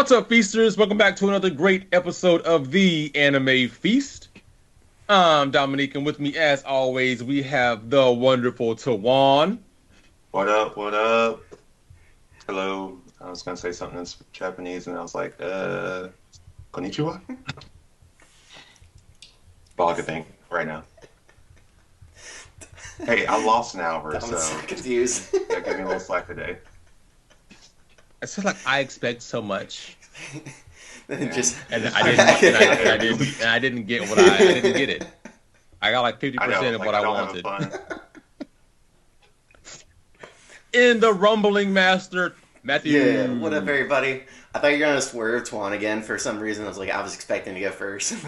What's up, feasters? Welcome back to another great episode of the Anime Feast. I'm Dominique, and with me, as always, we have the wonderful Tawan. What up? What up? Hello. I was gonna say something in Japanese, and I was like, konnichiwa? All I could think right now. Hey, I lost an hour, I'm so confused. yeah, give me a little slack today. It's just like I expect so much, Just and I didn't get what I didn't get it. I got like 50% of what I wanted. In the rumbling master, Matthew. Yeah, what up, everybody? I thought you were gonna swerve Twan again for some reason. I was expecting to go first.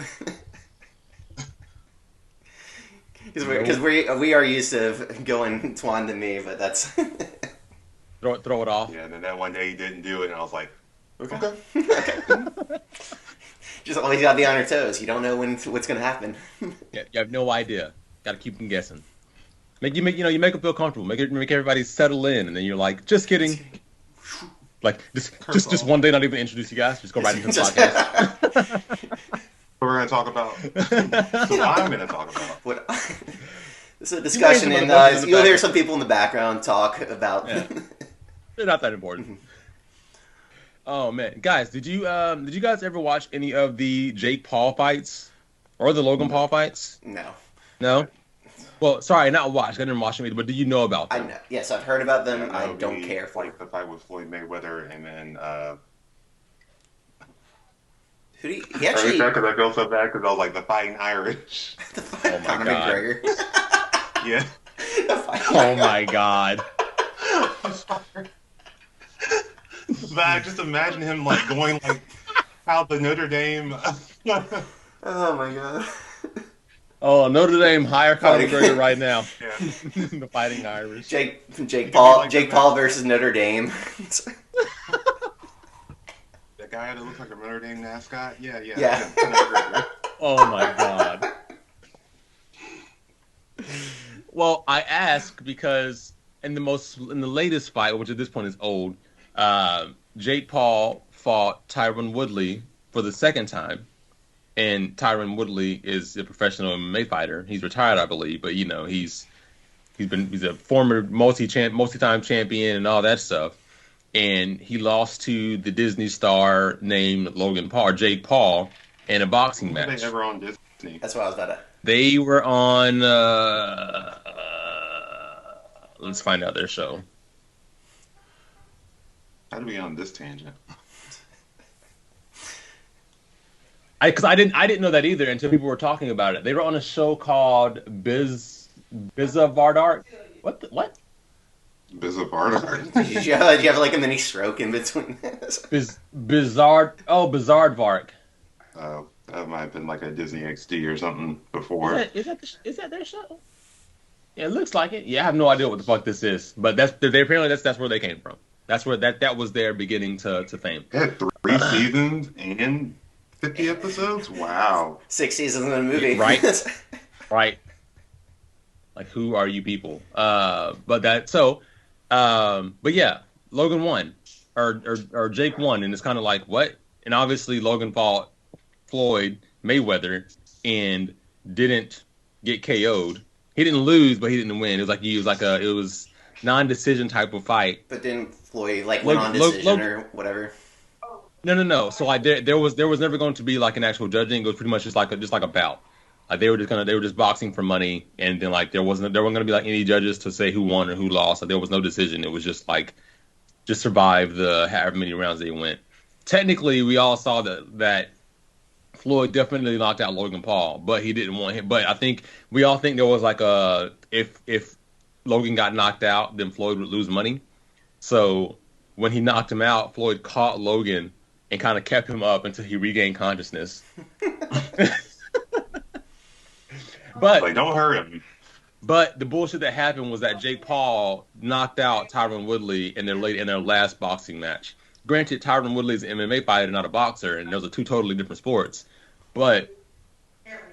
Because we are used to going Twan to me, but that's Throw it off. Yeah, and then that one day he didn't do it, and I was like, okay. Just always gotta be on our toes. You don't know what's gonna happen. Yeah, you have no idea. Got to keep them guessing. You make them feel comfortable. Make everybody settle in, and then you're like, just kidding. Like just one day, not even introduce you guys. Just go right into the podcast. What we're gonna talk about? So I'm gonna talk about. This is a discussion, and you'll hear some people in the background talk about. Yeah. They're not that important. Oh man, guys, did you guys ever watch any of the Jake Paul fights or the Logan Paul fights? No. Well, sorry, not watch. I didn't watch them either, but do you know about them? I know. Yes, I've heard about them. Yeah, I don't care for like the fight with Floyd Mayweather, and then who do he actually? Because I feel so bad because I was like the Fighting Irish. Oh my god! Yeah. Oh my god! But I just imagine him like going like how the Notre Dame. Oh my god! Oh, Notre Dame hire Conor McGregor right now. Yeah. The Fighting Irish. Jake Paul versus Notre Dame. That guy that looks like a Notre Dame mascot. Yeah. Oh my god. Well, I ask because in the latest fight, which at this point is old, Jake Paul fought Tyron Woodley for the second time, and Tyron Woodley is a professional MMA fighter. He's retired, I believe, but he's a former multi-time champion and all that stuff. And he lost to the Disney star named Logan Paul, or Jake Paul, in a boxing match. Were they ever on Disney? That's what I was about to. They were on. Let's find out their show. How do we get on this tangent? Because I didn't know that either until people were talking about it. They were on a show called Bizarre. What? Bizarre. Did you have like a mini stroke in between this? Bizarre Vark. That might have been like a Disney XD or something before. Is that their show? Yeah, it looks like it. Yeah, I have no idea what the fuck this is, but that's where they came from. That's where that was their beginning to fame. It had 3 seasons and 50 episodes. Wow. 6 seasons in a movie, right? Right. Like, who are you people? But yeah, Logan won, or Jake won, and it's kind of like what? And obviously Logan fought Floyd Mayweather and didn't get KO'd. He didn't lose, but he didn't win. It was non-decision type of fight. But didn't Floyd went on decision or whatever? No. So there was never going to be like an actual judging. It was pretty much just like a bout. Like they were just boxing for money, and then like there weren't going to be like any judges to say who won or who lost. Like, there was no decision. It was just survive the however many rounds they went. Technically, we all saw that Floyd definitely knocked out Logan Paul, but he didn't want him. But I think we all think there was like if Logan got knocked out, then Floyd would lose money. So when he knocked him out, Floyd caught Logan and kind of kept him up until he regained consciousness. But don't hurt him. But the bullshit that happened was that Jake Paul knocked out Tyron Woodley in their last boxing match. Granted, Tyron Woodley is an MMA fighter, not a boxer, and those are two totally different sports. But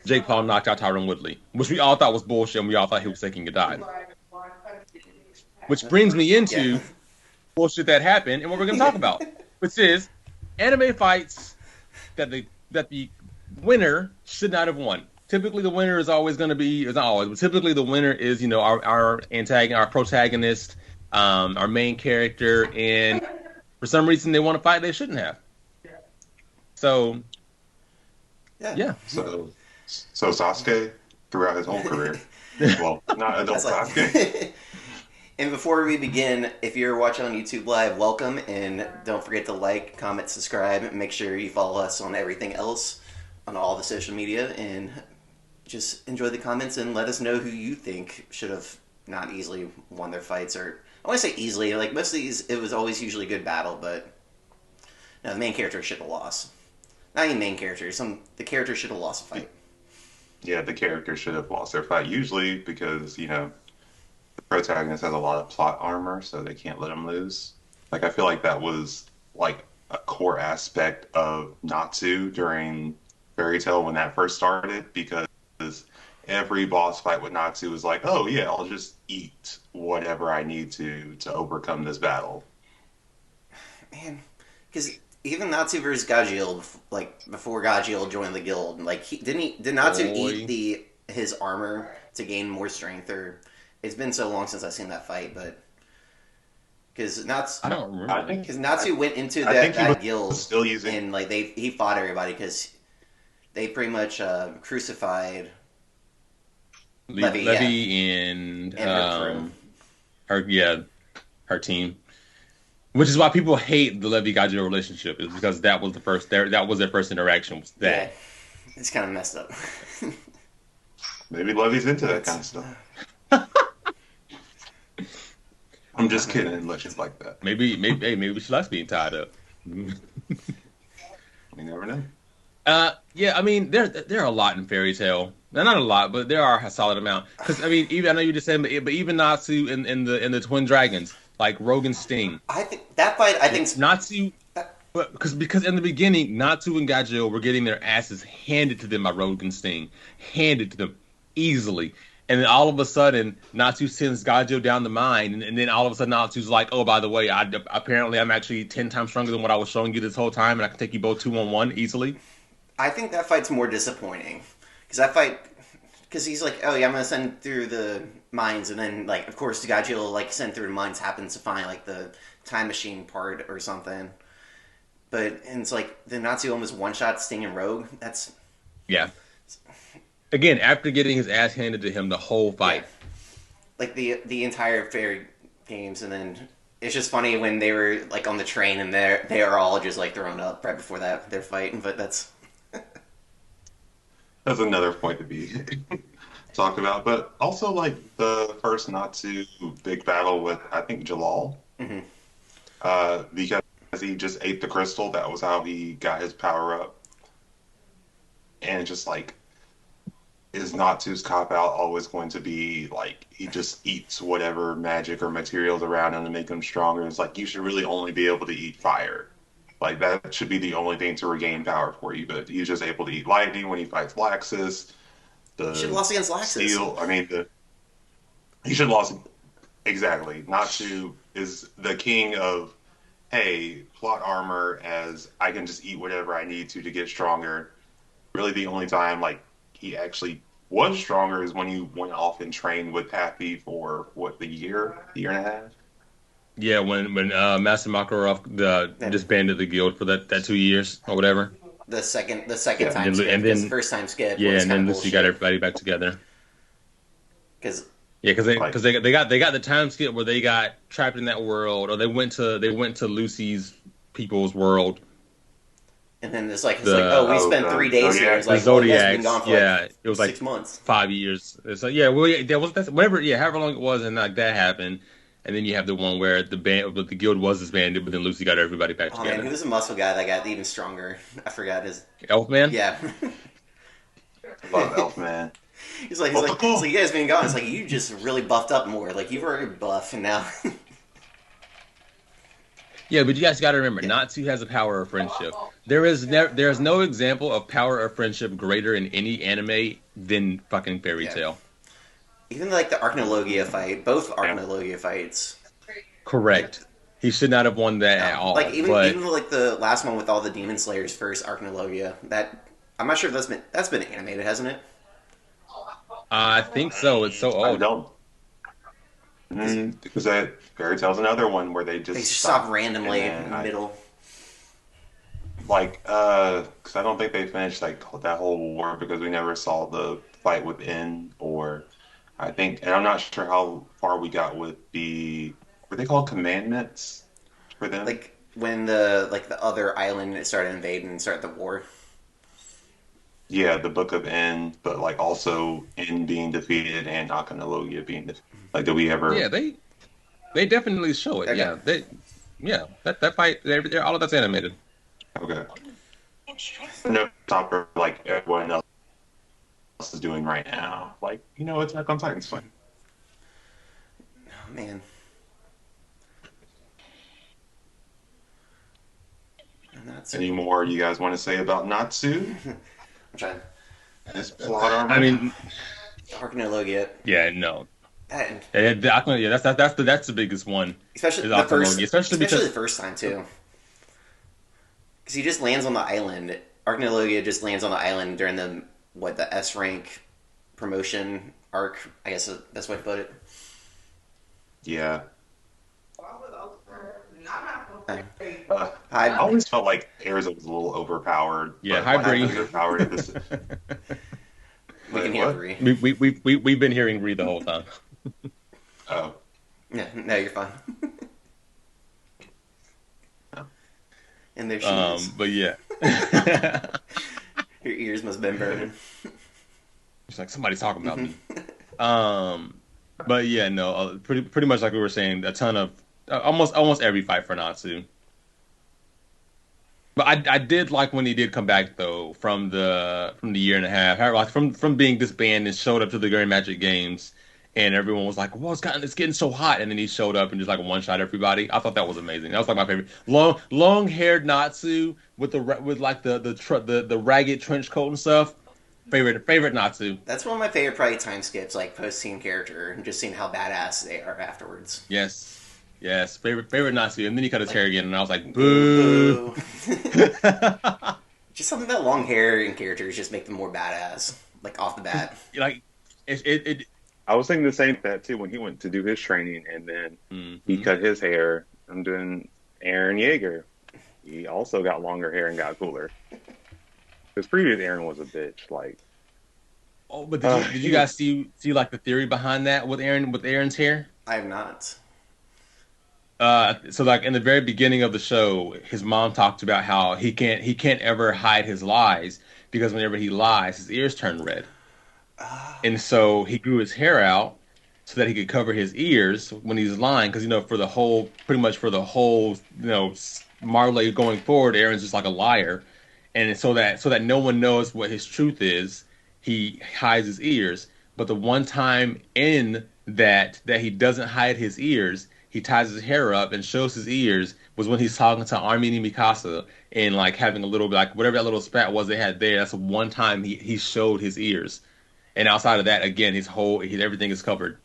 Jake Paul knocked out Tyron Woodley, which we all thought was bullshit, and we all thought he was taking a dive. Which brings me into bullshit that happened and what we're going to talk about, which is anime fights that the winner should not have won. Typically, the winner is always going to be, is not always, but typically the winner is, our antagonist, our protagonist, our main character, and for some reason they want to fight they shouldn't have. So, yeah. So Sasuke throughout his whole career. Well, not adult Sasuke. And before we begin, if you're watching on YouTube Live, welcome, and don't forget to like, comment, subscribe, and make sure you follow us on everything else, on all the social media, and just enjoy the comments and let us know who you think should have not easily won their fights, or I want to say easily, like most of these, it was always usually a good battle, but no, the main character should have lost. Not even main character, the character should have lost a fight. Yeah, the character should have lost their fight, usually because, the protagonist has a lot of plot armor, so they can't let him lose. Like, I feel like that was, like, a core aspect of Natsu during Fairy Tail when that first started, because every boss fight with Natsu was like, oh, yeah, I'll just eat whatever I need to overcome this battle. Man, because even Natsu versus Gajeel, like, before Gajeel joined the guild, like, did Natsu eat his armor to gain more strength, or... It's been so long since I've seen that fight, but because Natsu, I don't remember. Because Natsu went into that guild still using, and like he fought everybody because they pretty much crucified Levy and her team, which is why people hate the Levy Gajeel relationship, is because that was their first interaction was that. Yeah, it's kind of messed up. Maybe Levy's into that kind of stuff. I'm just kidding. Legends like that. Maybe she likes being tied up. We never know. Yeah, I mean, there are a lot in Fairy Tail. Not a lot, but there are a solid amount. Because I mean, I know you just said, but even Natsu in the Twin Dragons, like Rogan Sting. I think that fight. I think Natsu. Because in the beginning, Natsu and Gajeel were getting their asses handed to them by Rogan Sting, handed to them easily. And then all of a sudden, Natsu sends Gajeel down the mine, and then all of a sudden Natsu's like, oh, by the way, apparently I'm actually 10 times stronger than what I was showing you this whole time, and I can take you both 2-on-1 easily. I think that fight's more disappointing. Because he's like, oh yeah, I'm going to send through the mines, and then, like, of course, Gajeel, like, send through the mines happens to find, like, the time machine part or something. And it's like, the Natsu almost one-shot Sting and Rogue. That's... Yeah. Again, after getting his ass handed to him the whole fight. Yeah. Like, the entire Fairy games, and then it's just funny when they were, like, on the train, and they are all just, like, thrown up right before they're fighting, but that's... That's another point to be talked about. But also, like, the first Natsu big battle with, I think, Jalal. Mm-hmm. Because he just ate the crystal. That was how he got his power up. And just, like... Is Natsu's cop-out always going to be, like, he just eats whatever magic or materials around him to make him stronger? It's like, you should really only be able to eat fire. Like, that should be the only thing to regain power for you, but he's just able to eat lightning when he fights Laxus. He should have lost against Laxus. Steel, he should have lost... Exactly. Natsu is the king of, hey, plot armor as I can just eat whatever I need to get stronger. Really the only time, like, he actually was stronger is when he went off and trained with Happy for the year and a half. Yeah, when Master Makarov disbanded the guild for that 2 years or whatever. The second time skip, and then the first time skip. Yeah, and then Lucy got everybody back together. Because they got the time skip where they got trapped in that world, or they went to Lucy's people's world. And then we spent 3 days here. It's like, Zodiacs, been gone for it was like 6 months. 5 years. It's like, however long it was, and like that happened. And then you have the one where the guild was disbanded, but then Lucy got everybody back together. Man, he was a muscle guy that got even stronger. I forgot his... Elfman? Yeah. Love Elfman. He's like, you guys been gone. It's like, you just really buffed up more. Like, you've already buffed, and now... Yeah, but you guys got to remember, Natsu has a power of friendship. There is no example of power of friendship greater in any anime than fucking Fairy Tail. Even like the Arachnologia fight, both Arachnologia fights. Correct. He should not have won that at all. Like but even like the last one with all the Demon Slayers first, Arachnologia. That I'm not sure if that's been animated, hasn't it? I think so. It's so I old. don't. Because that Fairy Tale's another one where they They just just stop randomly in the and middle. because I don't think they finished like that whole war because we never saw the fight within, or I think, and I'm not sure how far we got with were they called commandments for them? Like when the other island started invading and started the war. Yeah, the Book of N, but like also N being defeated and Akhenalogia being defeated. Like, did we ever? Yeah, they definitely show it. Okay. That fight, all of that's animated. Okay. No, stop like everyone else is doing right now. Like, Attack on Titan's fine. Oh man. Any more you guys want to say about Natsu? I'm trying. This plot armor. I mean, Arachnologia. yeah, no. That, That's the biggest one. especially is the first, Akhenalogia, especially because the first time too. Because he just lands on the island. Arachnologia just lands on the island during the S rank promotion arc. I guess that's the way to put it. Yeah. I I always felt like Erza was a little overpowered. Yeah, but hi, what Bree. happened overpowered at this? we can Wait, hear what? Bree. We've been hearing Reed the whole time. Oh, Yeah, no, you're fine. Oh. And there she is. But yeah. Your ears must have been burning. It's like somebody's talking about me. But yeah, no, pretty much like we were saying, a ton of almost every fight for Natsu. But I did like when he did come back though from the year and a half, like from being disbanded and showed up to the Grand Magic Games, and everyone was like, "Well, it's getting so hot," and then he showed up and just like one shot everybody. I thought that was amazing. That was like my favorite long haired Natsu with the ragged trench coat and stuff. Favorite Natsu. That's one of my favorite probably time skips, like post-scene character, and just seeing how badass they are afterwards. Yes. Favorite Natsu, and then he cut his hair again, and I was like, boo. Just something about long hair and characters just make them more badass, like off the bat. Like it I was thinking the same that too when he went to do his training, and then he cut his hair. I'm doing Aaron Yeager. He also got longer hair and got cooler. His previous Aaron was a bitch. Like, Oh, but did you guys see like the theory behind that with Aaron's hair? I have not. So like in the very beginning of the show, his mom talked about how he can't ever hide his lies because whenever he lies, his ears turn red. And so he grew his hair out so that he could cover his ears when he's lying, because pretty much for the whole Marley going forward, Aaron's just like a liar, and so that no one knows what his truth is, he hides his ears. But the one time in that he doesn't hide his ears, he ties his hair up and shows his ears, was when he's talking to Armin and Mikasa and like having a little like whatever that little spat was they had there. That's the one time he showed his ears. And outside of that, again, everything is covered.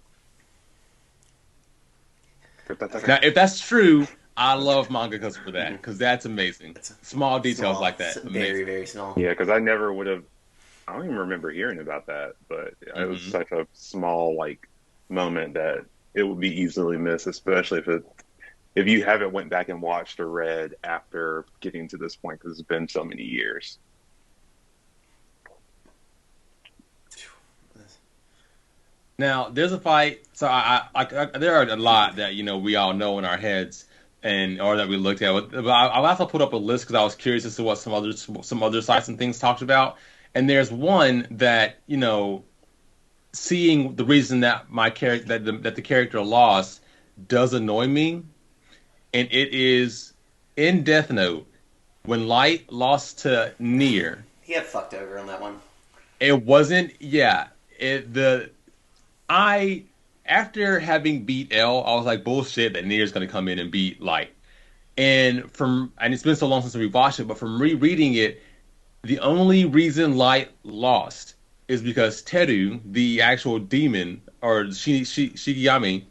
Now, if that's true, I love mangakas for that, because that's amazing. Small details like that. Very, Amazing. very small. yeah, because I never would have. I don't even remember hearing about that, but it was such a small like moment that it would be easily missed, especially if you haven't went back and watched or read after getting to this point, because it's been so many years. Now, there's a fight. So there are a lot that we all know in our heads, or that we looked at. But I also put up a list because I was curious as to what some other sites and things talked about. And there's one that seeing the reason that that the character lost does annoy me, and it is in Death Note when Light lost to Nier. He got fucked over on that one. It wasn't. Yeah. After having beat L, I was like, bullshit that Nier's going to come in and beat Light. And it's been so long since we watched it, but from rereading it, the only reason Light lost is because Teru, the actual demon, or Shigeyami,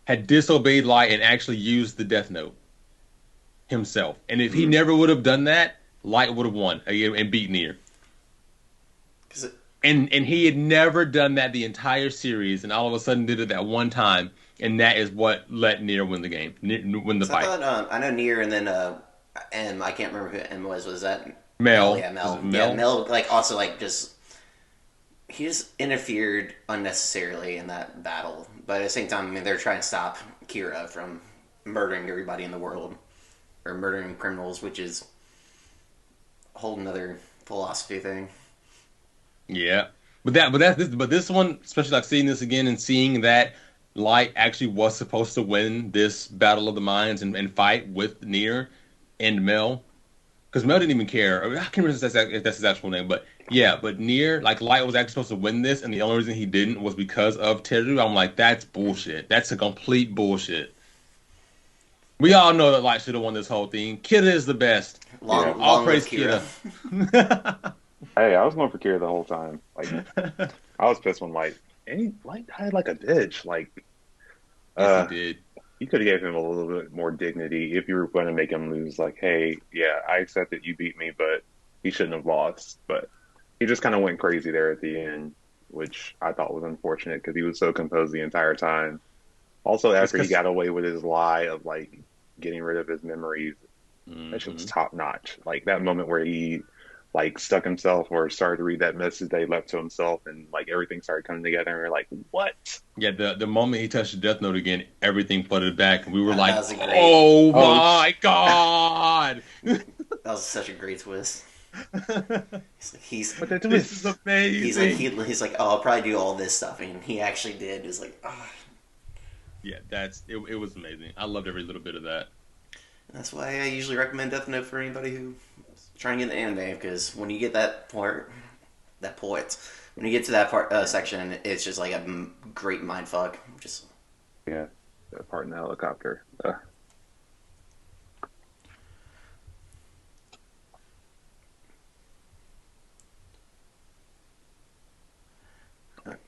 had disobeyed Light and actually used the Death Note himself. And if he Mm. never would have done that, Light would have won and beat Nier. And he had never done that the entire series, and all of a sudden did it that one time, and that is what let Nier win the game, win the So I fight. thought I know Nier and then M. I can't remember who M was. Was that Mel, Yeah, was Mel. it Yeah, Mel? Mel. Like also like just he just interfered unnecessarily in that battle. But at the same time, I mean, they're trying to stop Kira from murdering everybody in the world or murdering criminals, which is a whole another philosophy thing. Yeah, but this one, especially like seeing this again and seeing that Light actually was supposed to win this Battle of the Minds and fight with Nier and Mel. Because Mel didn't even care. I mean, I can't remember if that's his actual name, but yeah, but Nier, like Light was actually supposed to win this, and the only reason he didn't was because of Teru. I'm like, that's bullshit. That's a complete bullshit. We all know that Light should have won this whole thing. Kida is the best. Long, All long live praise Kira. Kida. Hey, I was going for Kira the whole time. Like, I was pissed when Light died like a bitch. Like, Yes, uh, he did. you could have gave him a little bit more dignity if you were going to make him lose. Like, hey, yeah, I accept that you beat me, but he shouldn't have lost. But he just kind of went crazy there at the end, which I thought was unfortunate because he was so composed the entire time. Also, It's after he because. got away with his lie of like getting rid of his memories, that shit was Mhm. top notch. Like that moment where he like stuck himself or started to read that message that he left to himself, and like everything started coming together, and we're like, what? Yeah, the moment he touched the Death Note again, everything flooded back, and we were That like, was a great. "Oh Oh, my god!" That was such a great twist. but the This is twist. amazing. He's like, oh, I'll probably do all this stuff, and he actually did. It's like, oh. Yeah, it was amazing. I loved every little bit of that. That's why I usually recommend Death Note for anybody who's trying to get into anime, because when you get that when you get to that part section, it's just like a great mind fuck. Just Yeah, that part in the helicopter.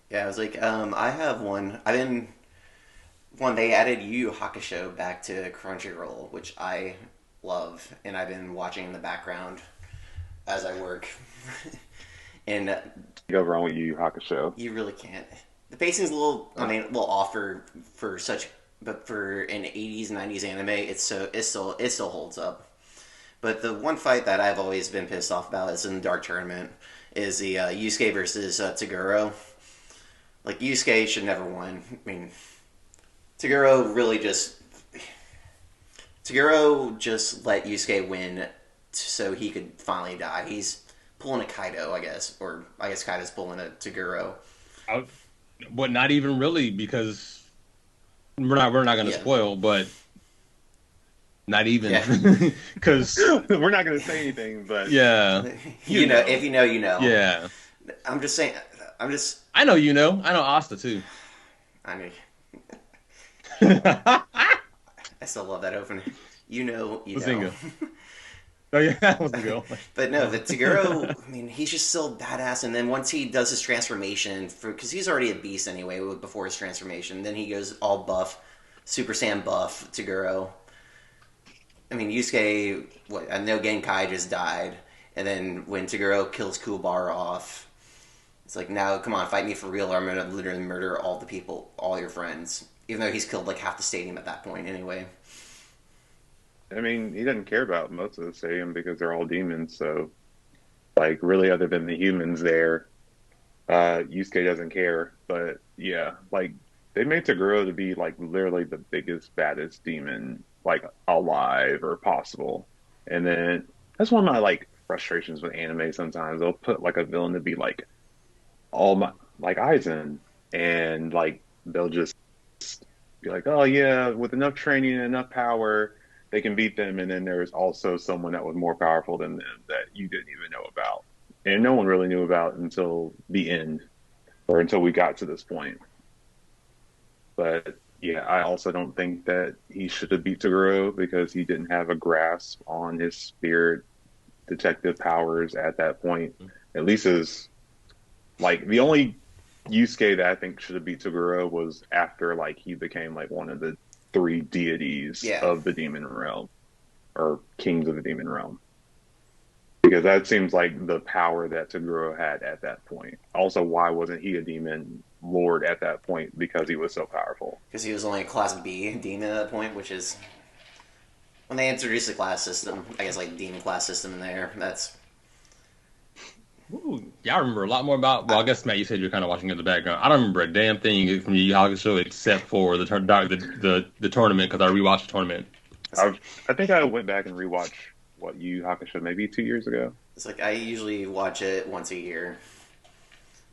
yeah, I was like, I have one. They added Yu Yu Hakusho back to Crunchyroll, which I love, and I've been watching in the background as I work. And Go wrong with Yu Yu Hakusho. you really can't. The pacing's a little, I mean, a little off for such, but for an '80s '90s anime, it still holds up. But the one fight that I've always been pissed off about is in the Dark Tournament is the Yusuke versus Toguro. Like Yusuke should never won. I mean, Toguro just let Yusuke win so he could finally die. He's pulling a Kaido, I guess, or I guess Kaido's pulling a Toguro. I, but not even really because we're not going to Yeah. spoil, but not even Yeah. because We're not going to say anything, but yeah, You know, if you know, you know. yeah. I'm just saying. I'm just. I know you know. I know Asta too. I mean, Oh I still love that opening. You know, you know. Bazinga. Yeah, that was the goal. But no, the Toguro, I mean, he's just so badass. And then once he does his transformation, because he's already a beast anyway before his transformation, then he goes all buff, Super Saiyan buff Toguro. I mean, Yusuke, I know Genkai just died. And then when Toguro kills Kuwabara off, it's like, now, come on, fight me for real, or I'm going to literally murder all the people, all your friends. Even though he's killed like half the stadium at that point anyway. I mean, he doesn't care about most of the stadium because they're all demons. So, like, really, other than the humans there, Yusuke doesn't care. But yeah, like they made Toguro to be like literally the biggest, baddest demon like alive or possible. And then that's one of my like frustrations with anime. Sometimes they'll put like a villain to be like all my like Aizen, and like they'll just be like, oh yeah, with enough training and enough power, they can beat them. And then there's also someone that was more powerful than them that you didn't even know about, and no one really knew about until the end, or until we got to this point. But yeah, I also don't think that he should have beat Toguro because he didn't have a grasp on his spirit detective powers at that point. At least his like the only Yusuke that I think should have beat Toguro was after like he became like one of the 3 deities of the demon realm, or kings of the demon realm. Because that seems like the power that Toguro had at that point. Also, why wasn't he a demon lord at that point? Because he was so powerful. Because he was only a Class B demon at that point, which is... When they introduced the class system, I guess like demon class system in there, that's... Ooh, yeah, I remember a lot more about... Well, I guess, Matt, you said you're kind of watching in the background. I don't remember a damn thing from Yu Yu Hakusho except for the tournament, because I rewatched the tournament. I think I went back and rewatched Yu Yu Hakusho maybe 2 years ago. It's like I usually watch it once a year.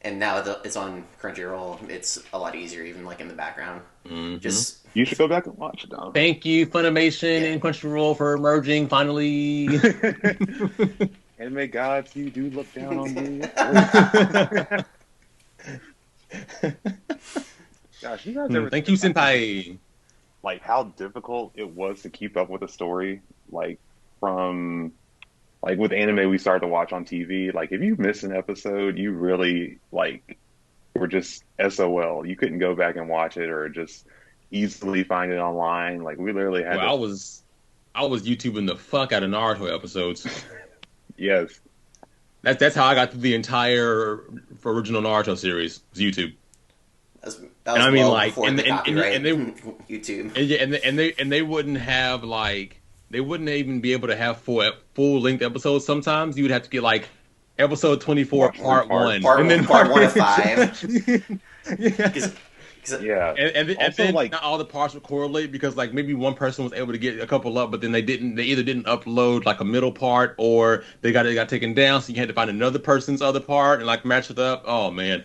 And now it's on Crunchyroll, it's a lot easier, even like in the background. Mm-hmm. You should go back and watch it, Dom. Thank you, Funimation and Crunchyroll, for merging finally. Anime gods, you do look down on me. Gosh, you guys ever thank you, Senpai. Like how difficult it was to keep up with a story, like from like with anime we started to watch on TV. Like if you miss an episode, you really like were just SOL. You couldn't go back and watch it or just easily find it online. Like we literally had. Well, I was YouTubing the fuck out of Naruto episodes. Yes. That's how I got through the entire original Naruto series. Was YouTube. That was I mean, well like, before and the copyright they YouTube. and they wouldn't have like they wouldn't even be able to have full length episodes. Sometimes you would have to get like episode 24 part 1, and then part 1 of 5. Yeah, and then like not all the parts would correlate because like maybe one person was able to get a couple up, but then they didn't. They either didn't upload like a middle part, or they got taken down, so you had to find another person's other part and like match it up. Oh man,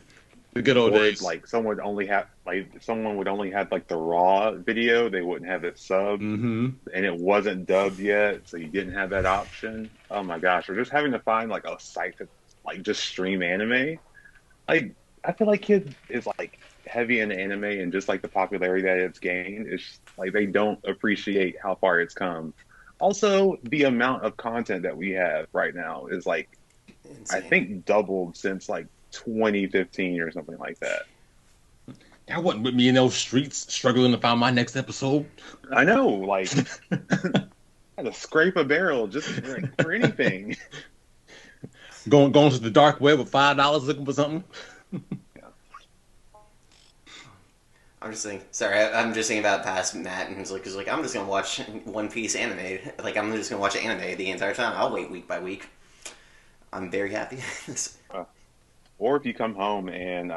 the good old days. Like someone would only have like the raw video. They wouldn't have it subbed, and it wasn't dubbed yet, so you didn't have that option. Oh my gosh, or just having to find like a site to like just stream anime. Like I feel like kids is like heavy in anime and just like the popularity that it's gained, it's like they don't appreciate how far it's come. Also, the amount of content that we have right now is like insane. I think doubled since like 2015 or something like that. That wasn't with me in those streets struggling to find my next episode. I know, like I had to scrape a barrel just for anything. Going to the dark web with $5 looking for something. I'm just thinking about past Matt, and he's like, I'm just gonna watch One Piece anime. Like, I'm just gonna watch anime the entire time. I'll wait week by week. I'm very happy. Or if you come home and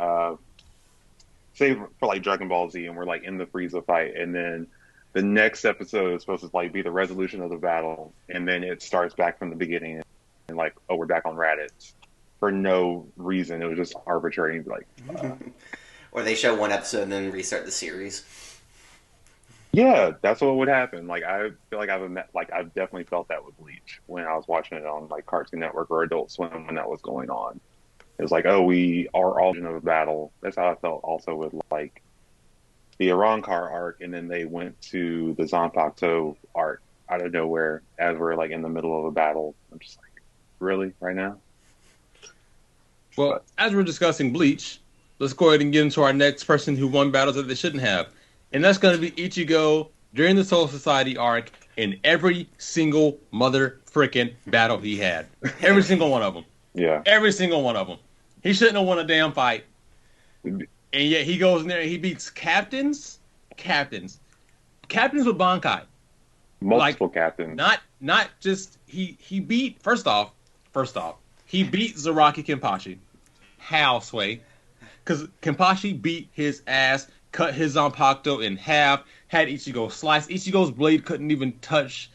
say for like Dragon Ball Z, and we're like in the Frieza fight, and then the next episode is supposed to like be the resolution of the battle, and then it starts back from the beginning, and like, oh, we're back on Raditz for no reason. It was just arbitrary. Like. Or they show one episode and then restart the series. Yeah, that's what would happen. Like I feel like I've definitely felt that with Bleach when I was watching it on like Cartoon Network or Adult Swim when that was going on. It was like, oh, we are all in a battle. That's how I felt also with like the Arrancar arc, and then they went to the Zanpakuto arc out of nowhere as we're like in the middle of a battle. I'm just like, really, right now? Well, as we're discussing Bleach, let's go ahead and get into our next person who won battles that they shouldn't have. And that's going to be Ichigo during the Soul Society arc in every single mother frickin' battle he had. Every single one of them. Yeah. Every single one of them. He shouldn't have won a damn fight. And yet he goes in there and he beats captains with Bankai. Multiple captains. Not just, he beat, first off, he beat Zaraki Kenpachi. How, Sway? Because Kenpachi beat his ass, cut his Zanpakuto in half, had Ichigo slice. Ichigo's blade couldn't even touch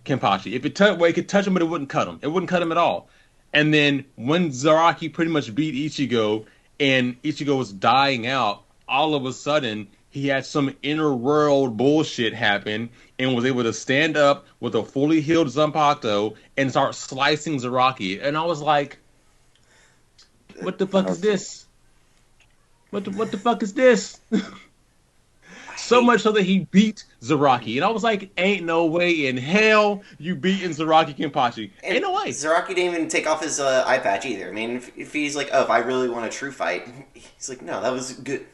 Kenpachi. If it it could touch him, but it wouldn't cut him. It wouldn't cut him at all. And then when Zaraki pretty much beat Ichigo, and Ichigo was dying out, all of a sudden, he had some inner world bullshit happen, and was able to stand up with a fully healed Zanpakuto and start slicing Zaraki. And I was like, what the fuck is this? What the fuck is this? So much so that he beat Zaraki. And I was like, ain't no way in hell you beating Zaraki Kimbachi. Ain't no way. Zaraki didn't even take off his eye patch either. I mean, if he's like, oh, if I really want a true fight, he's like, no, that was good.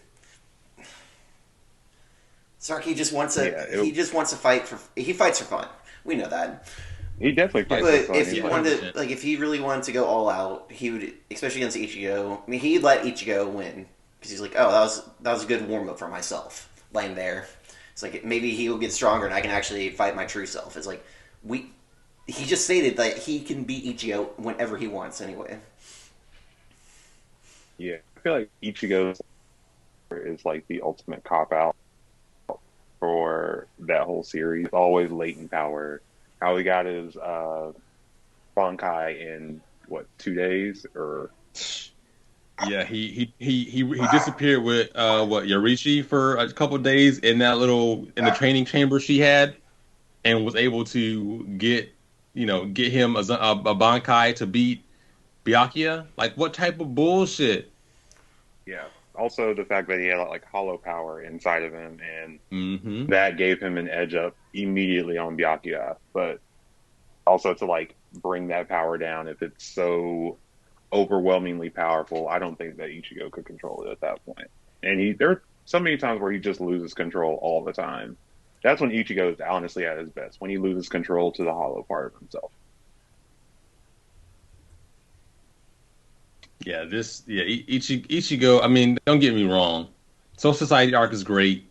Zaraki just wants he just wants to fight for. He fights for fun. We know that. He definitely fights But for fun. if he wanted, like, if he really wanted to go all out, he would, especially against Ichigo. I mean, he'd let Ichigo win because he's like, oh, that was a good warm up for myself, laying there. It's like maybe he will get stronger and I can actually fight my true self. It's like he just stated that he can beat Ichigo whenever he wants. Anyway. Yeah, I feel like Ichigo is like the ultimate cop out for that whole series. Always latent power. How he got his Bankai in what 2 days or? Yeah, he disappeared with Yorishi for a couple of days in the training chamber she had, and was able to get him a Bankai to beat Byakuya. Like, what type of bullshit? Yeah. Also, the fact that he had like hollow power inside of him, and that gave him an edge up immediately on Byakuya. But also to like bring that power down, if it's so overwhelmingly powerful, I don't think that Ichigo could control it at that point. And there are so many times where he just loses control all the time. That's when Ichigo is honestly at his best, when he loses control to the hollow part of himself. Yeah, Ichigo. I mean, don't get me wrong. Soul Society arc is great.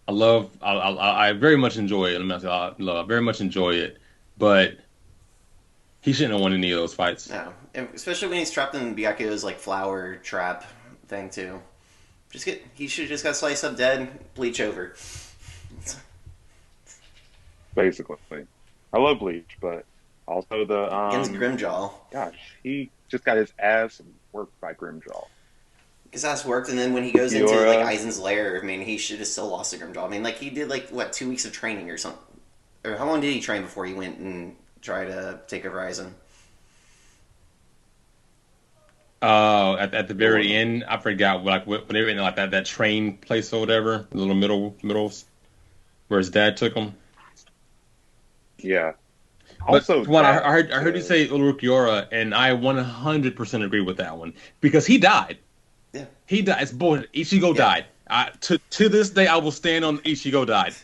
I very much enjoy it. I very much enjoy it, but he shouldn't have won any of those fights. No, especially when he's trapped in Byakuya's like flower trap thing too. He should have just got sliced up dead, bleach over. Basically, I love Bleach, but also the against Grimjaw. Gosh, he just got his ass worked by Grimjaw. His ass worked, and then when he goes into like Aizen's lair, I mean, he should have still lost to Grimjaw. I mean, like he did like what 2 weeks of training or something. Or how long did he train before he went and tried to take over Aizen? At the very end, I forgot when they were in like that train place or whatever, the little middles, where his dad took him. Yeah. Also, I heard you say Urukiora, and I 100% agree with that one because he died. Yeah, he died. It's bullshit. Ichigo died. To this day, I will stand on Ichigo died.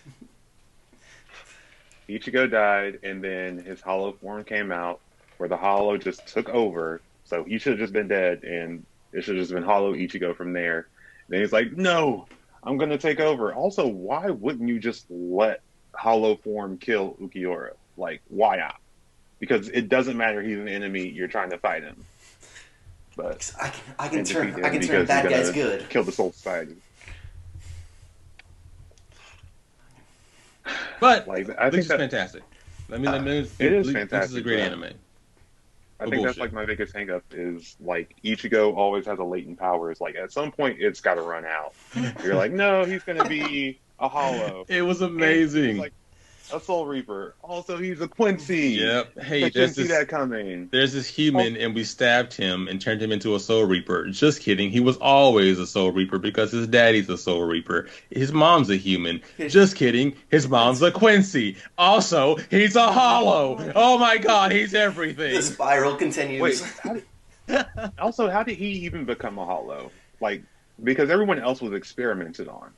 Ichigo died, and then his hollow form came out, where the hollow just took over. So he should have just been dead, and it should have just been hollow Ichigo from there. And then he's like, "No, I'm gonna take over." Also, why wouldn't you just let hollow form kill Ukiura? Like, why not? Because it doesn't matter. He's an enemy. You're trying to fight him. But I can turn bad guys good. Kill the Soul Society. But like, I think it's fantastic. It is fantastic. This is a great anime. I think that's like my biggest hang up is like Ichigo always has a latent power. It's like at some point it's got to run out. You're like, no, he's going to be a hollow. It was amazing. Like a Soul Reaper. Also, he's a Quincy. Yep. Hey, I didn't see that coming. There's this human, and we stabbed him and turned him into a Soul Reaper. Just kidding. He was always a Soul Reaper because his daddy's a Soul Reaper. His mom's a human. Just kidding. His mom's a Quincy. Also, he's a hollow. Oh my God, he's everything. The spiral continues. Wait, how did he even become a hollow? Like, because everyone else was experimented on.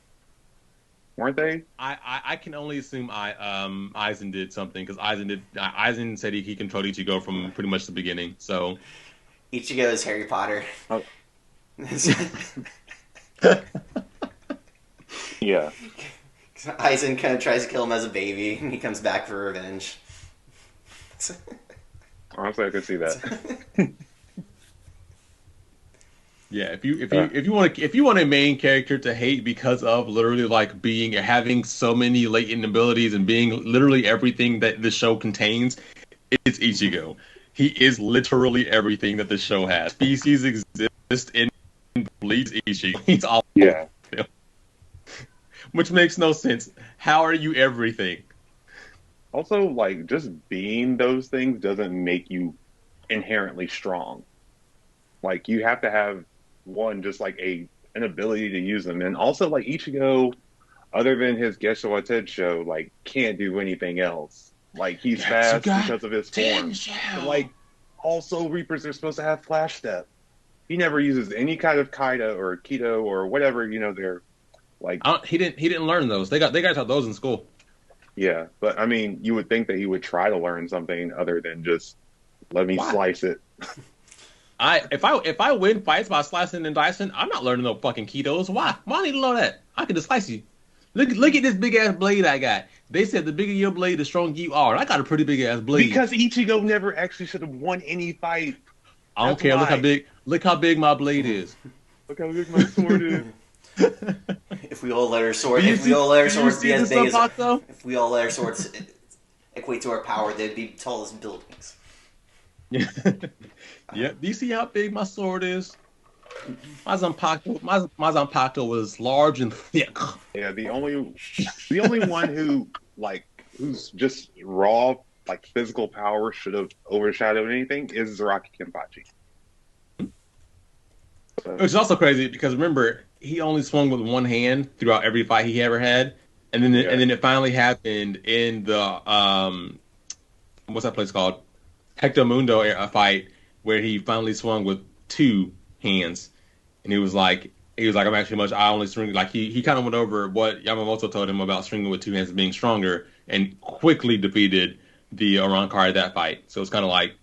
Weren't they? I can only assume Aizen did something because Aizen said he controlled Ichigo from pretty much the beginning. So Ichigo is Harry Potter. Oh. Yeah. Aizen kind of tries to kill him as a baby, and he comes back for revenge. Honestly, I could see that. Yeah, if you want a main character to hate because of literally like having so many latent abilities and being literally everything that the show contains, it's Ichigo. He is literally everything that the show has. Species exist in Bleach Ichigo. He's all which makes no sense. How are you everything? Also, like just being those things doesn't make you inherently strong. Like you have to have one, just like an ability to use them, and also like Ichigo, other than his Gesho Wated show, like can't do anything else. Like he's Yes, fast you got because of his form. But like also Reapers are supposed to have flash step. He never uses any kind of Kaida or Keto or whatever, they're like He didn't learn those. They got taught those in school. yeah, but I mean you would think that he would try to learn something other than just let me slice it. If I win fights by slicing and dicing, I'm not learning no fucking ketos. Why? Why need to learn that? I can just slice you. Look at this big ass blade I got. They said the bigger your blade, the stronger you are. I got a pretty big ass blade. Because Ichigo never actually should have won any fight. I don't care. Why. Look how big my blade is. Look how big my sword is. If we all let our swords be as big as if we all let our swords equate to our power, they'd be tall as buildings. Yeah. Yeah. Do you see how big my sword is? My Zanpakuto was large and thick. Yeah, the only one who's just raw like physical power should have overshadowed anything is Zaraki Kimbachi. Which is also crazy because remember he only swung with one hand throughout every fight he ever had, and then it finally happened in the what's that place called? Hector Mundo fight where he finally swung with two hands, and he was like I only swing like he kind of went over what Yamamoto told him about swinging with two hands being stronger, and quickly defeated the Arankari that fight. So it's kind of like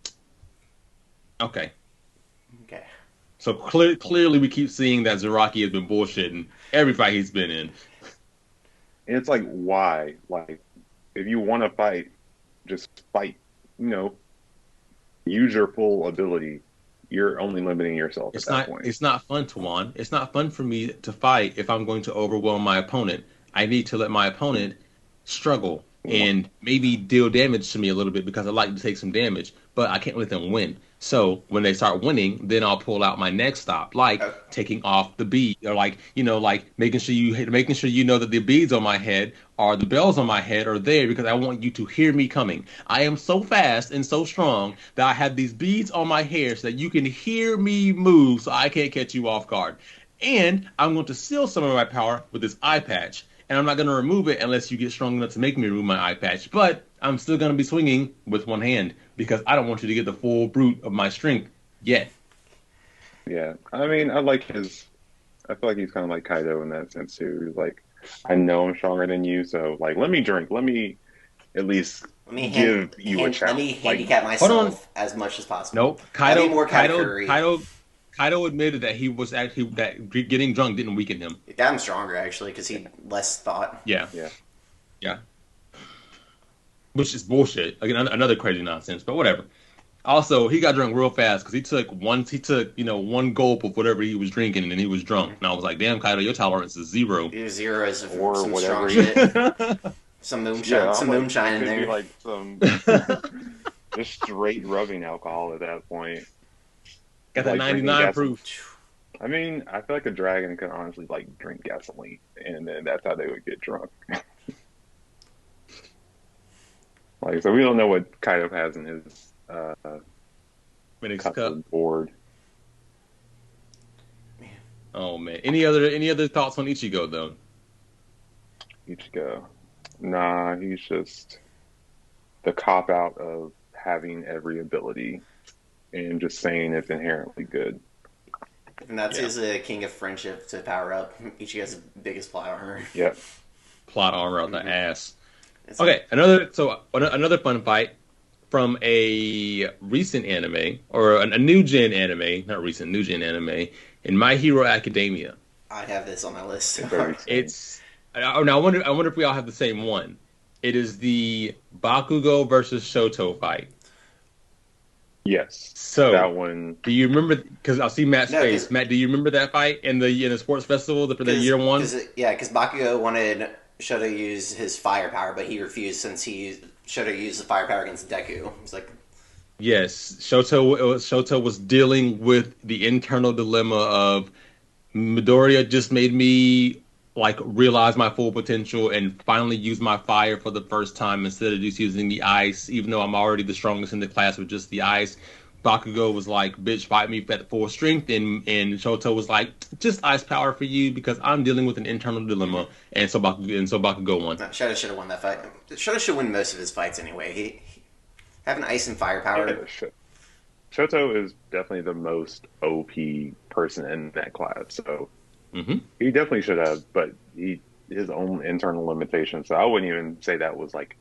okay. So clearly we keep seeing that Zaraki has been bullshitting every fight he's been in. And it's like, why? Like, if you want to fight, just fight. Use your full ability. You're only limiting yourself at that point. It's not fun, Tawan. It's not fun for me to fight if I'm going to overwhelm my opponent. I need to let my opponent struggle and maybe deal damage to me a little bit because I like to take some damage, but I can't let them win. So when they start winning, then I'll pull out my next stop, like taking off the bead, or like making sure you know that the beads on my head or the bells on my head are there because I want you to hear me coming. I am so fast and so strong that I have these beads on my hair so that you can hear me move, so I can't catch you off guard. And I'm going to seal some of my power with this eye patch, and I'm not going to remove it unless you get strong enough to make me remove my eye patch. But I'm still going to be swinging with one hand because I don't want you to get the full brute of my strength yet. Yeah, I mean, I feel like he's kind of like Kaido in that sense too. He's like, I know I'm stronger than you, so like, let me drink. Let me at least give you a challenge. Let me handicap myself as much as possible. Nope. Kaido admitted that he was actually that getting drunk didn't weaken him. It got him stronger actually because he less thought. Yeah. Which is bullshit. Again, another crazy nonsense, but whatever. Also, he got drunk real fast because he took one gulp of whatever he was drinking, and then he was drunk. And I was like, "Damn, Kaido, your tolerance is zero." Zero is or some whatever. Strong shit. Some moonshine in there. Be like some just straight rubbing alcohol at that point. Got that 99 proof. I mean, I feel like a dragon could honestly like drink gasoline, and then that's how they would get drunk. So we don't know what Kaido has in his cup board. Man. Oh man! Any other thoughts on Ichigo though? Ichigo, nah, he's just the cop out of having every ability and just saying it's inherently good. And that's his king of friendship to power up. Ichigo's biggest plot armor. Yep. Plot armor out the ass. Okay, another fun fight from a recent anime, or a new gen anime, not recent, new gen anime, in My Hero Academia. I have this on my list. I wonder if we all have the same one. It is the Bakugou versus Soto fight. Yes. So that one. Do you remember? Because I'll see Matt's face. Matt, do you remember that fight in the sports festival for the year one? Because Bakugou wanted Shoto to use his firepower, but he refused since Shoto used the firepower against Deku. He's like, yes, Shoto was dealing with the internal dilemma of Midoriya just made me like realize my full potential and finally use my fire for the first time instead of just using the ice, even though I'm already the strongest in the class with just the ice. Bakugou was like, "Bitch, fight me at full strength," and Shoto was like, "Just ice power for you because I'm dealing with an internal dilemma." And so Bakugou won. No, Shoto should have won that fight. Shoto should win most of his fights anyway. He having ice and fire power. Yeah, Shoto is definitely the most OP person in that class, so he definitely should have, but his own internal limitations. So I wouldn't even say that was like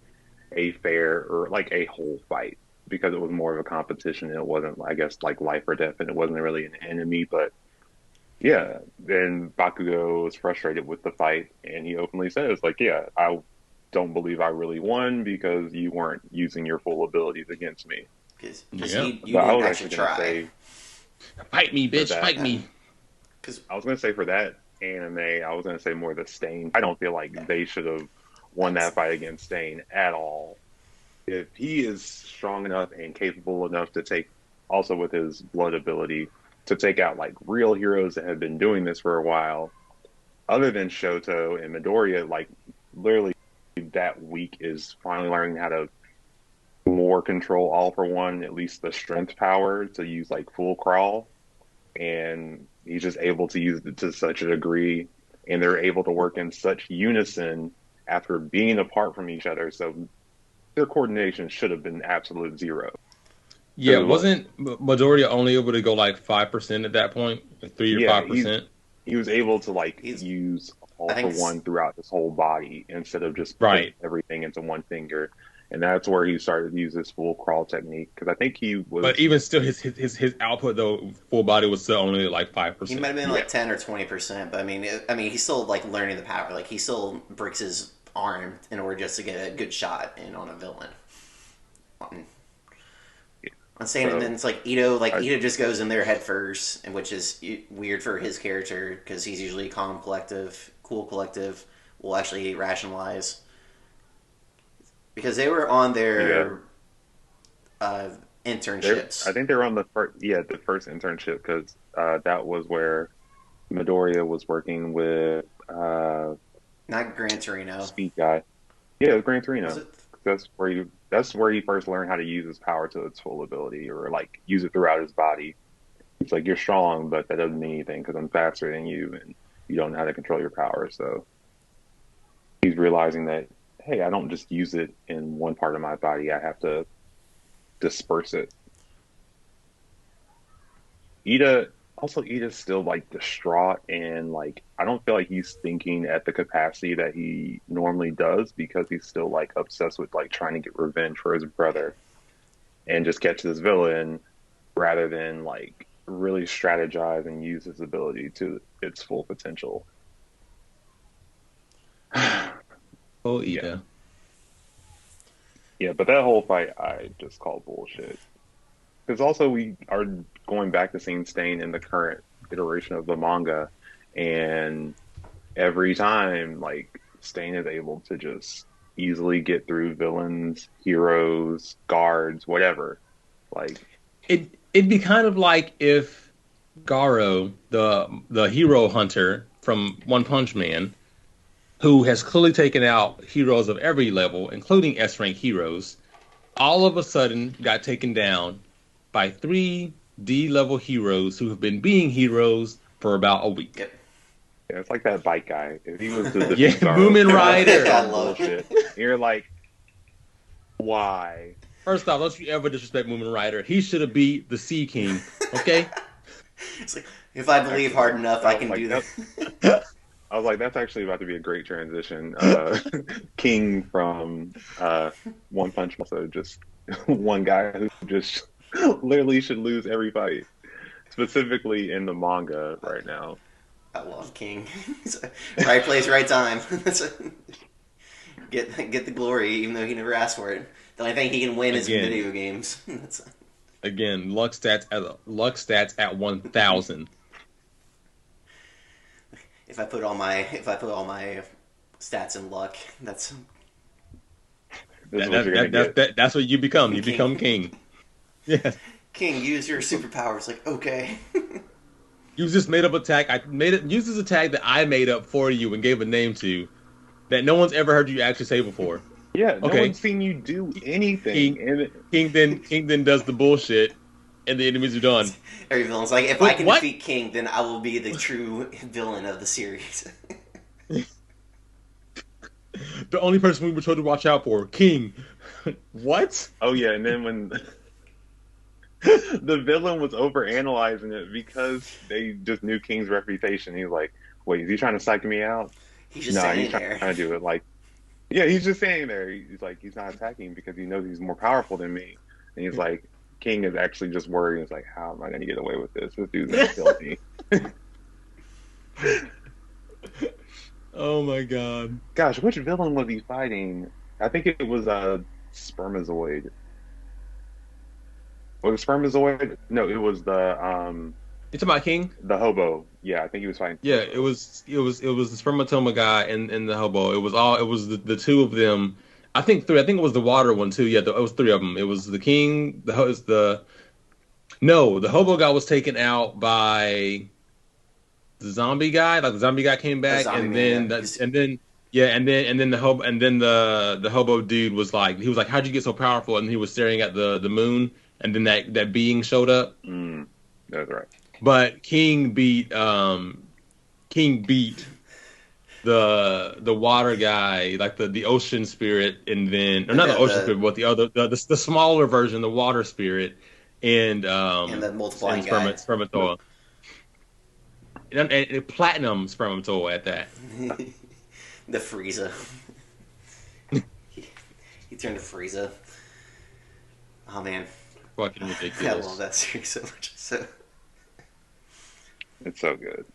a fair or like a whole fight, because it was more of a competition. It wasn't, I guess, like life or death, and it wasn't really an enemy. But yeah, then Bakugou was frustrated with the fight, and he openly says, like, "Yeah, I don't believe I really won because you weren't using your full abilities against me." Because you So I didn't was actually try. say, Fight me, bitch, fight me. Because I was going to say for that anime, I was going to say more the Stain. I don't feel like they should have won that fight against Stain at all. If he is strong enough and capable enough to take, also with his blood ability, to take out like real heroes that have been doing this for a while, other than Shoto and Midoriya, like literally that week is finally learning how to more control All For One, at least the strength power to use like full crawl, and he's just able to use it to such a degree, and they're able to work in such unison after being apart from each other. So their coordination should have been absolute zero. Yeah, So, wasn't Midoriya only able to go like 5% at that point, like 3 or 5%? He was able to like use All For One throughout his whole body instead of just putting everything into one finger. And that's where he started to use his full crawl technique, because I think he was. But even still, his output though, full body was still only like 5%. he might have been like 10 or 20%, but I mean, he's still like learning the power. Like he still breaks his arm in order just to get a good shot in on a villain. I'm saying, and then it's like Ito just goes in there head first, and which is weird for his character because he's usually calm, collective, cool, collective. Will actually rationalize. Because they were on their internships. I think they were on the first internship, because that was where Midoriya was working with not Gran Torino. Speed guy. Yeah, it was Gran Torino. That's where he first learned how to use his power to its full ability, or like use it throughout his body. It's like, you're strong, but that doesn't mean anything because I'm faster than you, and you don't know how to control your power. So he's realizing that, hey, I don't just use it in one part of my body. I have to disperse it. Ida's still like distraught, and like I don't feel like he's thinking at the capacity that he normally does, because he's still like obsessed with like trying to get revenge for his brother and just catch this villain, rather than like really strategize and use his ability to its full potential. Oh, Ida. Yeah, but that whole fight I just call bullshit. Because also we are going back to seeing Stain in the current iteration of the manga, and every time like Stain is able to just easily get through villains, heroes, guards, whatever. Like it'd be kind of like if Garo, the hero hunter from One Punch Man, who has clearly taken out heroes of every level, including S-rank heroes, all of a sudden got taken down by 3 D-level heroes who have been being heroes for about a week. Yep. Yeah, it's like that bike guy. If he was the yeah, Moomin Rider. Bullshit. You're like, why? First off, don't you ever disrespect Moomin Rider. He should have beat the Sea King, okay? It's like, if I believe hard enough, I can do that. I was like, that's actually about to be a great transition. King from One Punch Man, also just one guy who just literally should lose every fight, specifically in the manga right now. I love King. Right place, right time. Get the glory, even though he never asked for it. The only thing he can win is in video games. Again, luck stats at 1,000. If I put all my stats in luck, that's what you become. You become king. Yeah. King, use your superpowers. Like, okay. Use this made up attack. Use this attack that I made up for you and gave a name to, that no one's ever heard you actually say before. Yeah, no one's seen you do anything. King then does the bullshit. and the enemies are done. Every villain's like, if I But can what? defeat King, then I will be the true villain of the series. The only person we were told to watch out for, King. What? Oh yeah, and then when the villain was over analyzing it because they just knew King's reputation, he was like, "Wait, is he trying to psych me out?" He's just No, he's standing trying there. to do it like, yeah, he's just standing there. He's like, he's not attacking because he knows he's more powerful than me, and he's like, King is actually just worried. He's like, how am I going to get away with this? This dude's going to kill me. Oh my god. Gosh, which villain was he fighting? I think it was a spermazoid. Was it spermazoid? No, it was You talking about King? the hobo. Yeah, I think he was fighting the Yeah, hobo. it was the spermatoma guy and the hobo. It was the two of them. I think three. I think it was the water one too. Yeah, it was three of them. It was the king. The no, the hobo guy was taken out by the zombie guy. Like the zombie guy came back, zombie and man, then and then the hobo the hobo dude was like he was like, how'd you get so powerful? And he was staring at the moon, and then that being showed up. That's right. But King beat the water guy, like the ocean spirit, and then or not the ocean spirit, but the other the smaller version, the water spirit, and the multiplying guy. spermatoa, and platinum spermatoa at that. The Frieza. he turned to Frieza. Oh man, Fucking I ridiculous. love that series so much. So It's so good.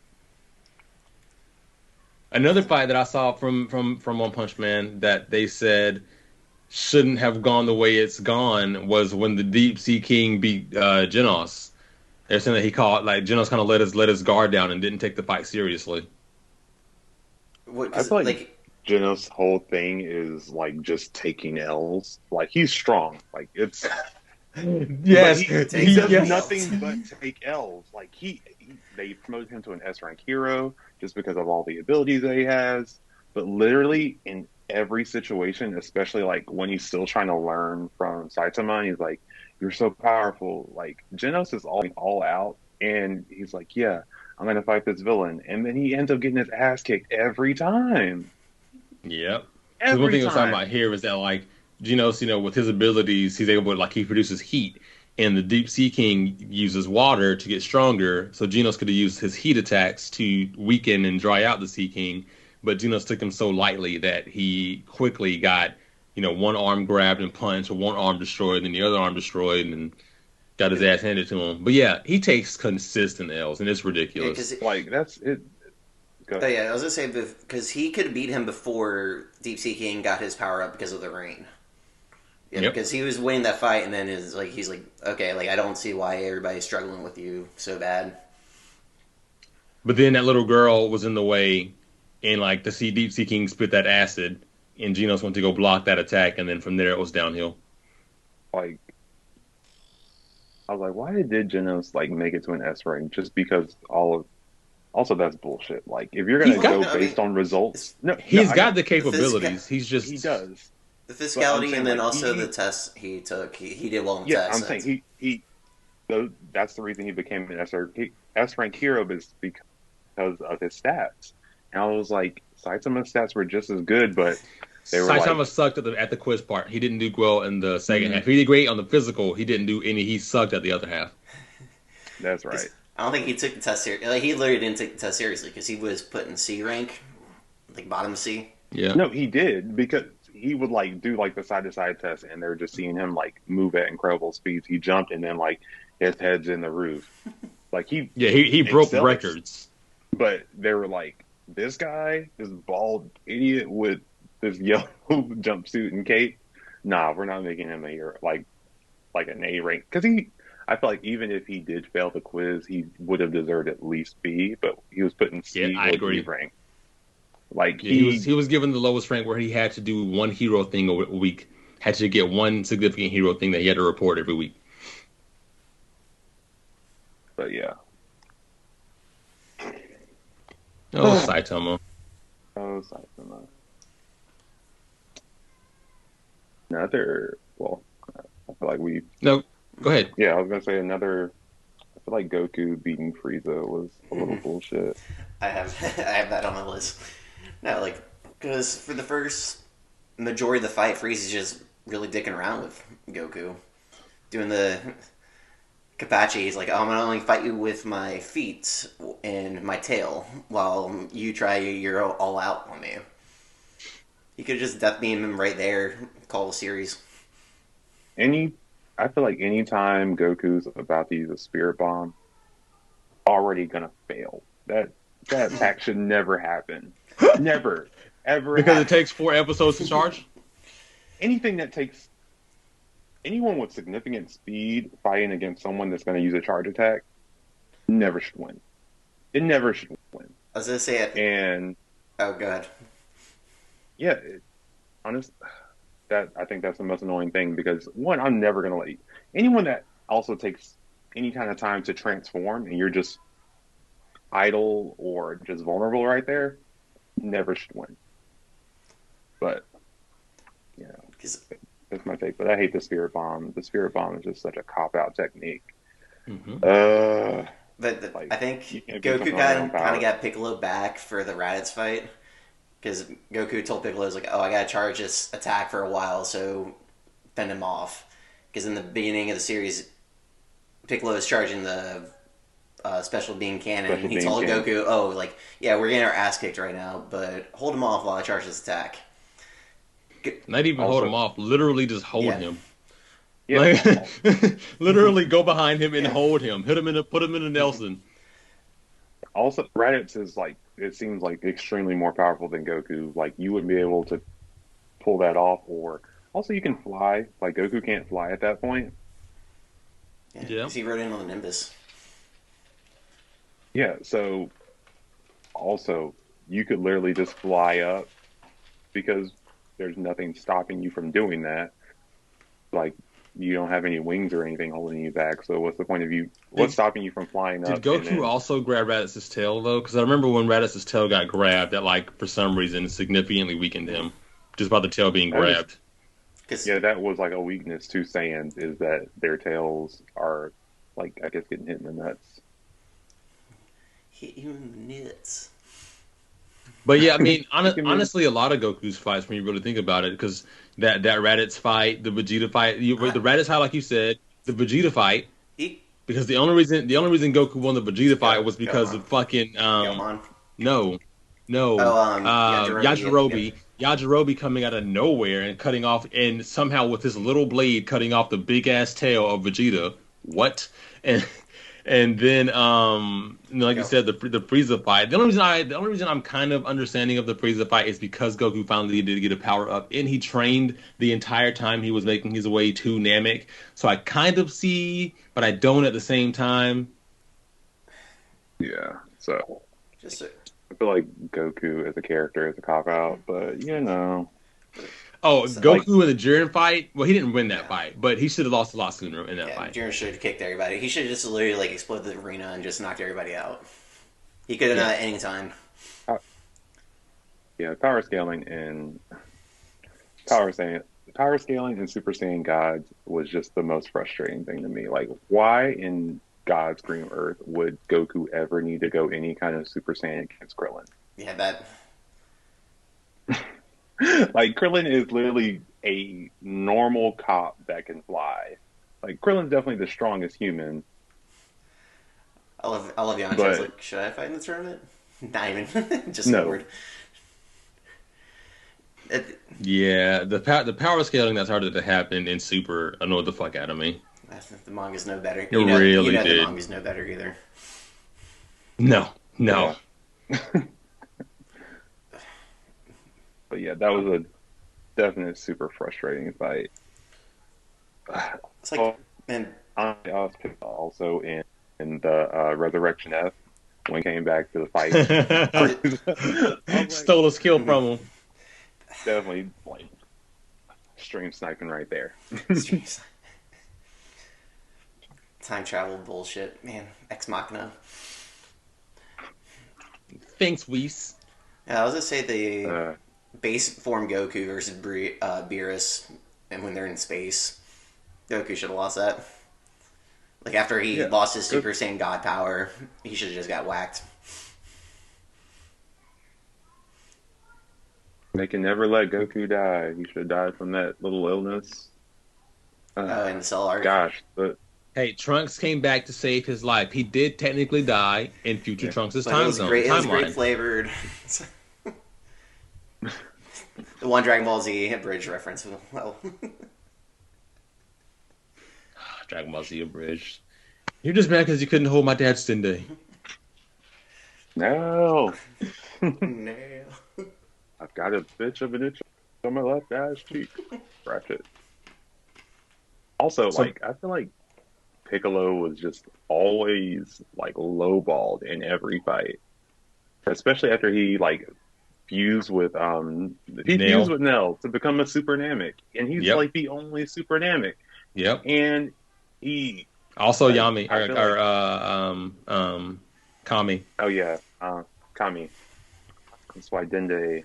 Another fight that I saw from One Punch Man that they said shouldn't have gone the way it's gone was when the Deep Sea King beat Genos. They're saying that he caught like Genos kind of let his guard down and didn't take the fight seriously. I feel like Genos' whole thing is like just taking L's. Like he's strong. Like it's Yes, he does nothing but take L's. Like they promoted him to an S rank hero just because of all the abilities that he has. But literally in every situation, especially like when he's still trying to learn from Saitama, and he's like, "You're so powerful." Like Genos is all out, and he's like, "Yeah, I'm gonna fight this villain," and then he ends up getting his ass kicked every time. Yep. Because one thing I was talking about here is that like Genos, with his abilities, he's able to like he produces heat, and the Deep Sea King uses water to get stronger. So Genos could have used his heat attacks to weaken and dry out the Sea King, but Genos took him so lightly that he quickly got one arm grabbed and punched, or one arm destroyed, and the other arm destroyed, and got his ass handed to him. But yeah, he takes consistent L's, and it's ridiculous. Yeah, like that's it. Oh yeah, I was gonna say because he could beat him before Deep Sea King got his power up because of the rain. Yeah, Yep. because he was winning that fight, and then he's like, okay, like I don't see why everybody's struggling with you so bad. But then that little girl was in the way, and like the Deep Sea King spit that acid, and Genos went to go block that attack, and then from there it was downhill. Like I was like, why did Genos like make it to an S rank? Just because also that's bullshit. Like if you're gonna go based on results, he's got the capabilities. He does the physicality, and then like, also the tests he took. He did well in tests. I'm saying that's the reason he became an S rank hero is because of his stats. And I was like, Saitama's stats were just as good, but they were Saitama sucked at the quiz part. He didn't do well in the second half. He did great on the physical. He didn't do any. He sucked at the other half. That's right. I don't think he took the test seriously. Like, he literally didn't take the test seriously because he was put in C rank, like bottom C. Yeah. No, he did because he would like do like the side to side test, and they're just seeing him like move at incredible speeds. He jumped, and then like his head's in the roof. Like he broke records. But they were like, this guy, this bald idiot with this yellow jumpsuit and cape. Nah, we're not making him a hero, like an A rank, because I feel like even if he did fail the quiz, he would have deserved at least B, but he was put in C or D rank. Like he was given the lowest rank where he had to do one hero thing a week. Had to get one significant hero thing that he had to report every week. But yeah. Oh, Saitama. Oh, Saitama. Another, well, I feel like Go ahead. Yeah, I was gonna say another. I feel like Goku beating Frieza was a little bullshit. I have I have that on my list. No, like because for the first majority of the fight, Frieza's just really dicking around with Goku, doing the Kimbachi. He's like, I'm gonna only fight you with my feet and my tail, while you try your all out on me. He could just death beam him right there, call the series. Any, I feel like anytime Goku's about to use a spirit bomb, already gonna fail. That attack should never happen. Never, ever Because it happen. takes 4 episodes to charge. Anything that takes anyone with significant speed fighting against someone that's going to use a charge attack never should win. It never should win. I was gonna say it. And Oh god. yeah, honest, that I think that's the most annoying thing because one, I'm never going to let you. Anyone that also takes any kind of time to transform and you're just idle or just vulnerable right there, never should win. But you know, that's my take. But I hate the spirit bomb. The spirit bomb is just such a cop out technique. Mm-hmm. But Like, I think you can't Goku beat someone with your own kind of power. got Piccolo back for the Raditz fight. Because Goku told Piccolo, he was like, oh, I gotta charge this attack for a while, so fend him off. Because in the beginning of the series, Piccolo is charging the special beam cannon, Special and he beam told cannon. Goku, oh, like, yeah, we're getting our ass kicked right now, but hold him off while I charge this attack. Not even hold Also- him off. Literally just hold Yeah. him. Yeah, Like, literally go behind him and Yeah. hold him. Put him in a Nelson. also Raditz is like it seems like extremely more powerful than Goku. Like you wouldn't be able to pull that off, or also you can fly. Like Goku can't fly at that point. Yeah. 'Cause he rode in on the Nimbus. Yeah, so also you could literally just fly up because there's nothing stopping you from doing that. Like you don't have any wings or anything holding you back. So what's the point of you? What's stopping you from flying Did up? Goku also grab Raditz's tail though? Because I remember when Raditz's tail got grabbed, that like for some reason significantly weakened him just by the tail being That is- grabbed. Because Yeah, that was like a weakness to Saiyans is that their tails are like I guess getting hit in the nuts. hit you in the nuts. But yeah, I mean, can move. honestly, a lot of Goku's fights, when you really think about it, because that Raditz fight, the Vegeta fight, the Raditz fight, like you said, the Vegeta fight, He, because the only reason Goku won the Vegeta fight was because Gohan. of fucking Gohan. no, Yajirobe. Yajirobe coming out of nowhere and cutting off, and somehow with his little blade cutting off the big ass tail of Vegeta. What? And then like you said, the Frieza fight. The only reason I'm kind of understanding of the Frieza fight is because Goku finally did get a power up, and he trained the entire time he was making his way to Namek. So I kind of see, but I don't at the same time. Yeah, so Just I feel like Goku as a character is a cop out, but you know, Oh, So, Goku in the Jiren fight. Well, he didn't win that fight, but he should have lost a lot sooner in that yeah, fight. Jiren should have kicked everybody. He should have just literally like exploded the arena and just knocked everybody out. He could have done it any time. yeah, power scaling and Super Saiyan gods was just the most frustrating thing to me. Like, why in God's green earth would Goku ever need to go any kind of Super Saiyan against Krillin? Yeah, that. Like Krillin is literally a normal cop that can fly. Like Krillin's definitely the strongest human. I love Yamcha. But- I was like, should I fight in the tournament? Not even. Just No. scored. Yeah, the power scaling that started to happen in Super annoyed the fuck out of me. The mangas know better. It you know really the did. mangas know better either. No. But yeah, that was a definite super frustrating fight. It's like, Oh, man, I was pissed also in the Resurrection F when he came back to the fight. I was like, Stole a skill from him. definitely like stream sniping right there. time travel bullshit, man. Ex Machina. Thanks, Whis. Yeah, I was gonna say the Uh, base form Goku versus Beerus, and when they're in space, Goku should have lost that. Like, after he lost his Super Saiyan God power, he should have just got whacked. They can never let Goku die. He should have died from that little illness. In the Cell arc. Gosh, but Hey, Trunks came back to save his life. He did technically die in future Trunks' But time it was zone. great. It was timeline. great flavored. The one Dragon Ball Z bridge reference. Well, Dragon Ball Z abridged. You're just mad because you couldn't hold my dad's Dende. no. no. I've got a bitch of an itch on my left ass cheek. Ratchet. Also, like, I feel like Piccolo was just always, like, lowballed in every fight. Especially after he, like, fused with Nell to become a Super Namek. And he's, like, the only Super Namek. Yep. And he... Also Yami, Kami. Oh, yeah. Kami. That's why Dende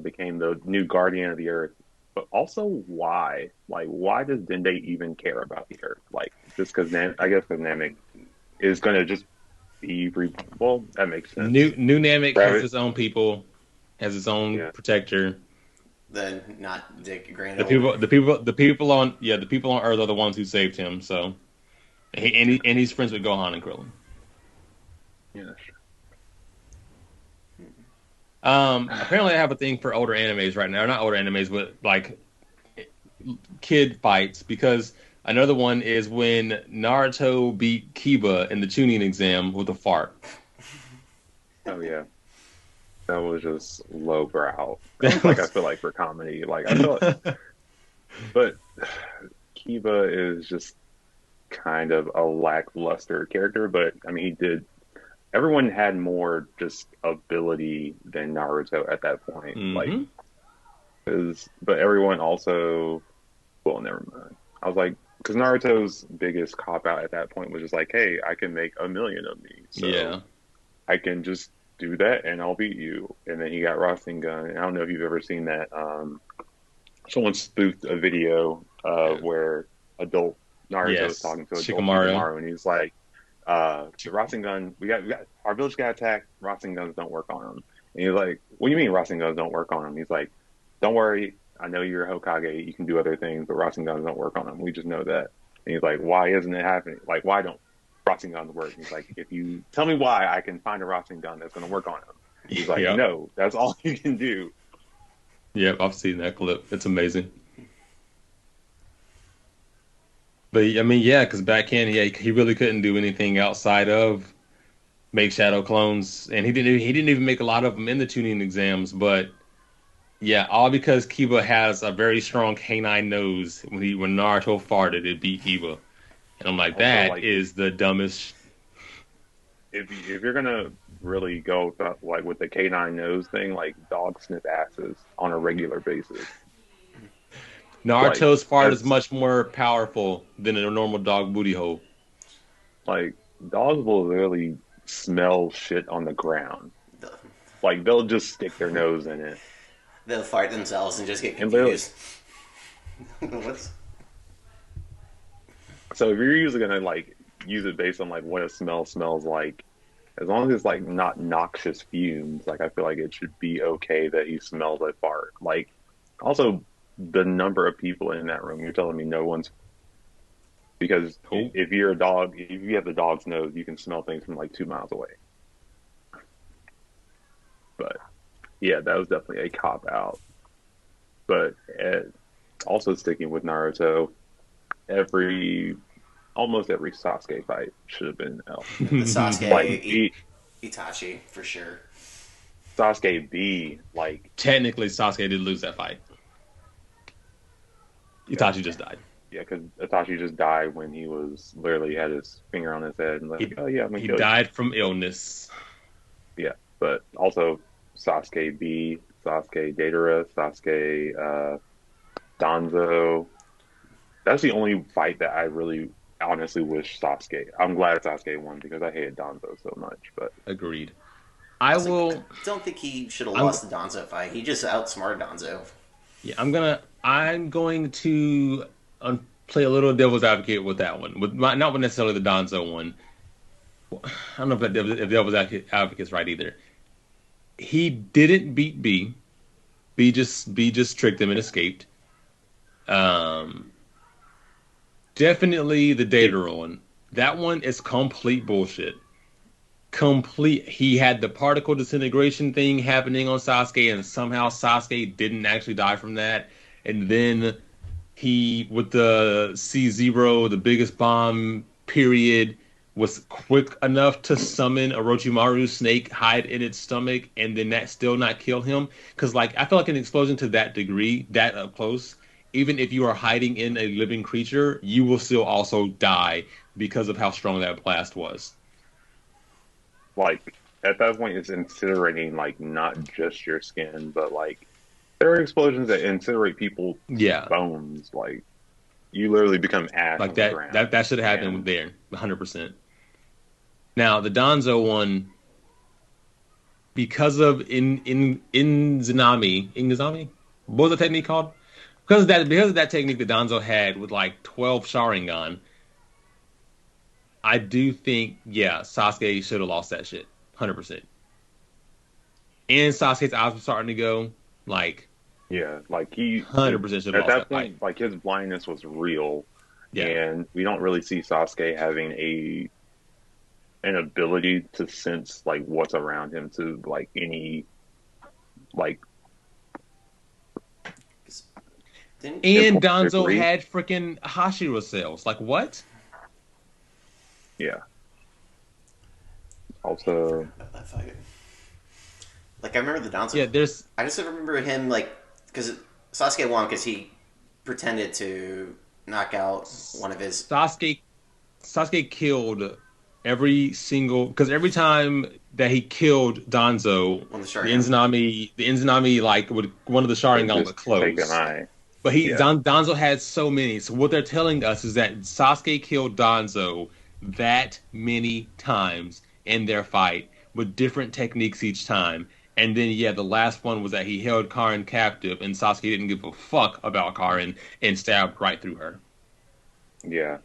became the new guardian of the Earth. But also, why? Like, why does Dende even care about the Earth? Like, just because I guess because Namek is going to just be... well, that makes sense. New Namek has its own people, has its own protector. The not Dick Grand. The people on Earth are the ones who saved him. So, he's friends with Gohan and Krillin. Yeah, sure. Apparently I have a thing for older animes right now. Not older animes, but like kid fights. Because another one is when Naruto beat Kiba in the Chunin exam with a fart. Oh yeah, that was just lowbrow. Like I feel like for comedy, like I feel like, but Kiba is just kind of a lackluster character. But I mean, he did. Everyone had more just ability than Naruto at that point. Mm-hmm. Like, but everyone also, well, never mind. I was like, because Naruto's biggest cop out at that point was just like, hey, I can make 1 million of me. So I can just do that and I'll beat you. And then he got Rasengan. And I don't know if you've ever seen that. Someone spoofed a video where adult Naruto was talking to adult Shikamaru, and he's like, Rasengan, we got our village got attacked. Rasengans don't work on them. And he's like, what do you mean Rasengans don't work on them? He's like, don't worry, I know you're a Hokage, you can do other things, but Rasengans don't work on them. We just know that. And he's like, why isn't it happening? Like, why don't Rasengans work? He's like, if you tell me why, I can find a Rasengan that's going to work on him. He's like, no, that's all you can do. Yep, I've seen that clip. It's amazing. But I mean, because back in, he really couldn't do anything outside of make shadow clones, and he didn't even make a lot of them in the Chunin exams. But all because Kiba has a very strong canine nose. When Naruto farted, it beat Kiba, and I'm like, that is the dumbest. If you're gonna really go like with the canine nose thing, like dogs sniff asses on a regular basis. Naruto's fart is much more powerful than a normal dog booty hole. Like, dogs will literally smell shit on the ground. Like, they'll just stick their nose in it. They'll fart themselves and just get confused. So if you're usually going to, like, use it based on, like, what a smell smells like, as long as it's, like, not noxious fumes, like, I feel like it should be okay that he smells like fart. Like, also... the number of people in that room, you're telling me no one's... Because if you're a dog, if you have the dog's nose, you can smell things from like 2 miles away. But that was definitely a cop out. But also sticking with Naruto, almost every Sasuke fight should have been L. The Sasuke Itachi for sure. Sasuke B, like technically Sasuke did lose that fight. Itachi just died. Yeah, because Itachi just died when he was literally had his finger on his head and like, he died from illness. Yeah, but also Sasuke B, Sasuke Deidara, Sasuke Danzo. That's the only fight that I really honestly wish Sasuke. I'm glad Sasuke won because I hated Danzo so much. But agreed. I don't think he should have lost the Danzo fight. He just outsmarted Danzo. Yeah, I'm going to play a little devil's advocate with that one, not with necessarily the Danzo one. I don't know if devil's advocate's right either. He didn't beat B. B just tricked him and escaped. Um, Definitely the data one. That one is complete bullshit. Complete. He had the particle disintegration thing happening on Sasuke, and somehow Sasuke didn't actually die from that. And then he, with the C0, the biggest bomb period, was quick enough to summon Orochimaru's snake, hide in its stomach, and then that still not kill him. Because, like, I feel like an explosion to that degree, that up close, even if you are hiding in a living creature, you will still also die because of how strong that blast was. Like at that point, it's incinerating like not just your skin, but like there are explosions that incinerate people's Yeah, bones. Like you literally become ash like on the ground. that should have happened And there, 100%. Now the Danzo one, because of in Zanami, what was the technique called? Because of that technique that Danzo had with like 12 Sharingan, I do think, yeah, Sasuke should have lost that shit, 100%. And Sasuke's eyes were starting to go, like, yeah, like he 100% should have at lost that that fight. point, like his blindness was real, Yeah, and we don't really see Sasuke having an ability to sense like what's around him to like any like Didn't and important Danzo degree. had freaking Hashira cells. Like, what? Yeah. Also, that fight. Like I remember the Danzo. Yeah, there's I just remember him like because Sasuke won because he pretended to knock out one of his. Sasuke killed every single, because every time that he killed Danzo, On the the Sharingan. Inzanami like would one of the would Sharingan would just take an close. eye. But Yeah. Danzo had so many. So what they're telling us is that Sasuke killed Danzo that many times in their fight with different techniques each time. And then yeah, the last one was that he held Karin captive, and Sasuke didn't give a fuck about Karin and stabbed right through her. Yeah.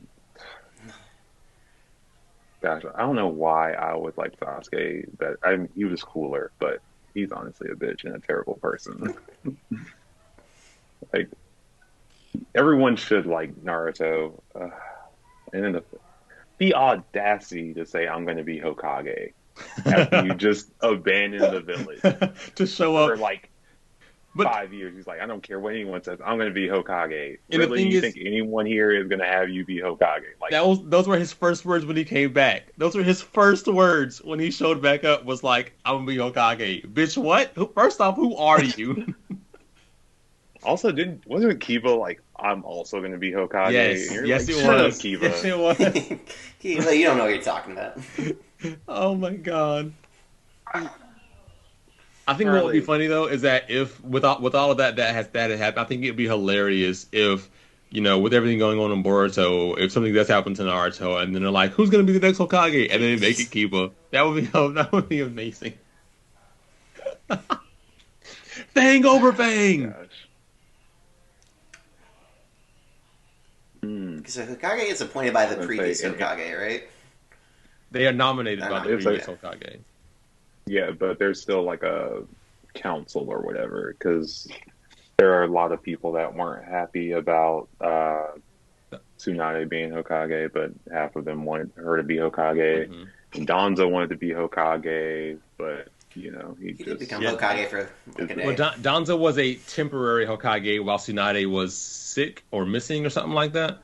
Gosh, I don't know why I would like Sasuke. He was cooler, but he's honestly a bitch and a terrible person. Like everyone should like Naruto, and then the audacity to say I'm going to be Hokage after you just abandon the village To show for up. like But 5 years. He's like, I don't care what anyone says. I'm going to be Hokage. and the Really, thing you is, think anyone here is going to have you be Hokage? Like, those were his first words when he came back. Those were his first words when he showed back up. Was like, "I'm gonna be Hokage." Bitch, what? First off, who are you? also, wasn't Kiba like, I'm also going to be Hokage? Yes, And you're yes, like, it shut up, was. Kiba. Yes, it was. You don't know what you're talking about. Oh my god. I think what would be funny though is that if with all of that had happened, I think it'd be hilarious if, with everything going on in Boruto, if something does happen to Naruto, and then they're like, "Who's gonna be the next Hokage?" and then they make it Kiba. That would be amazing. Fang over Fang. Gosh. Hmm. Because Hokage gets appointed by the Let's previous say- Hokage, right? They are nominated by the It's previous like- Hokage. Yeah, but there's still like a council or whatever because there are a lot of people that weren't happy about Tsunade being Hokage, but half of them wanted her to be Hokage. Mhm. And Danzo wanted to be Hokage, but he He did just become Yeah. Hokage for like a day. Well, Danzo was a temporary Hokage while Tsunade was sick or missing or something like that.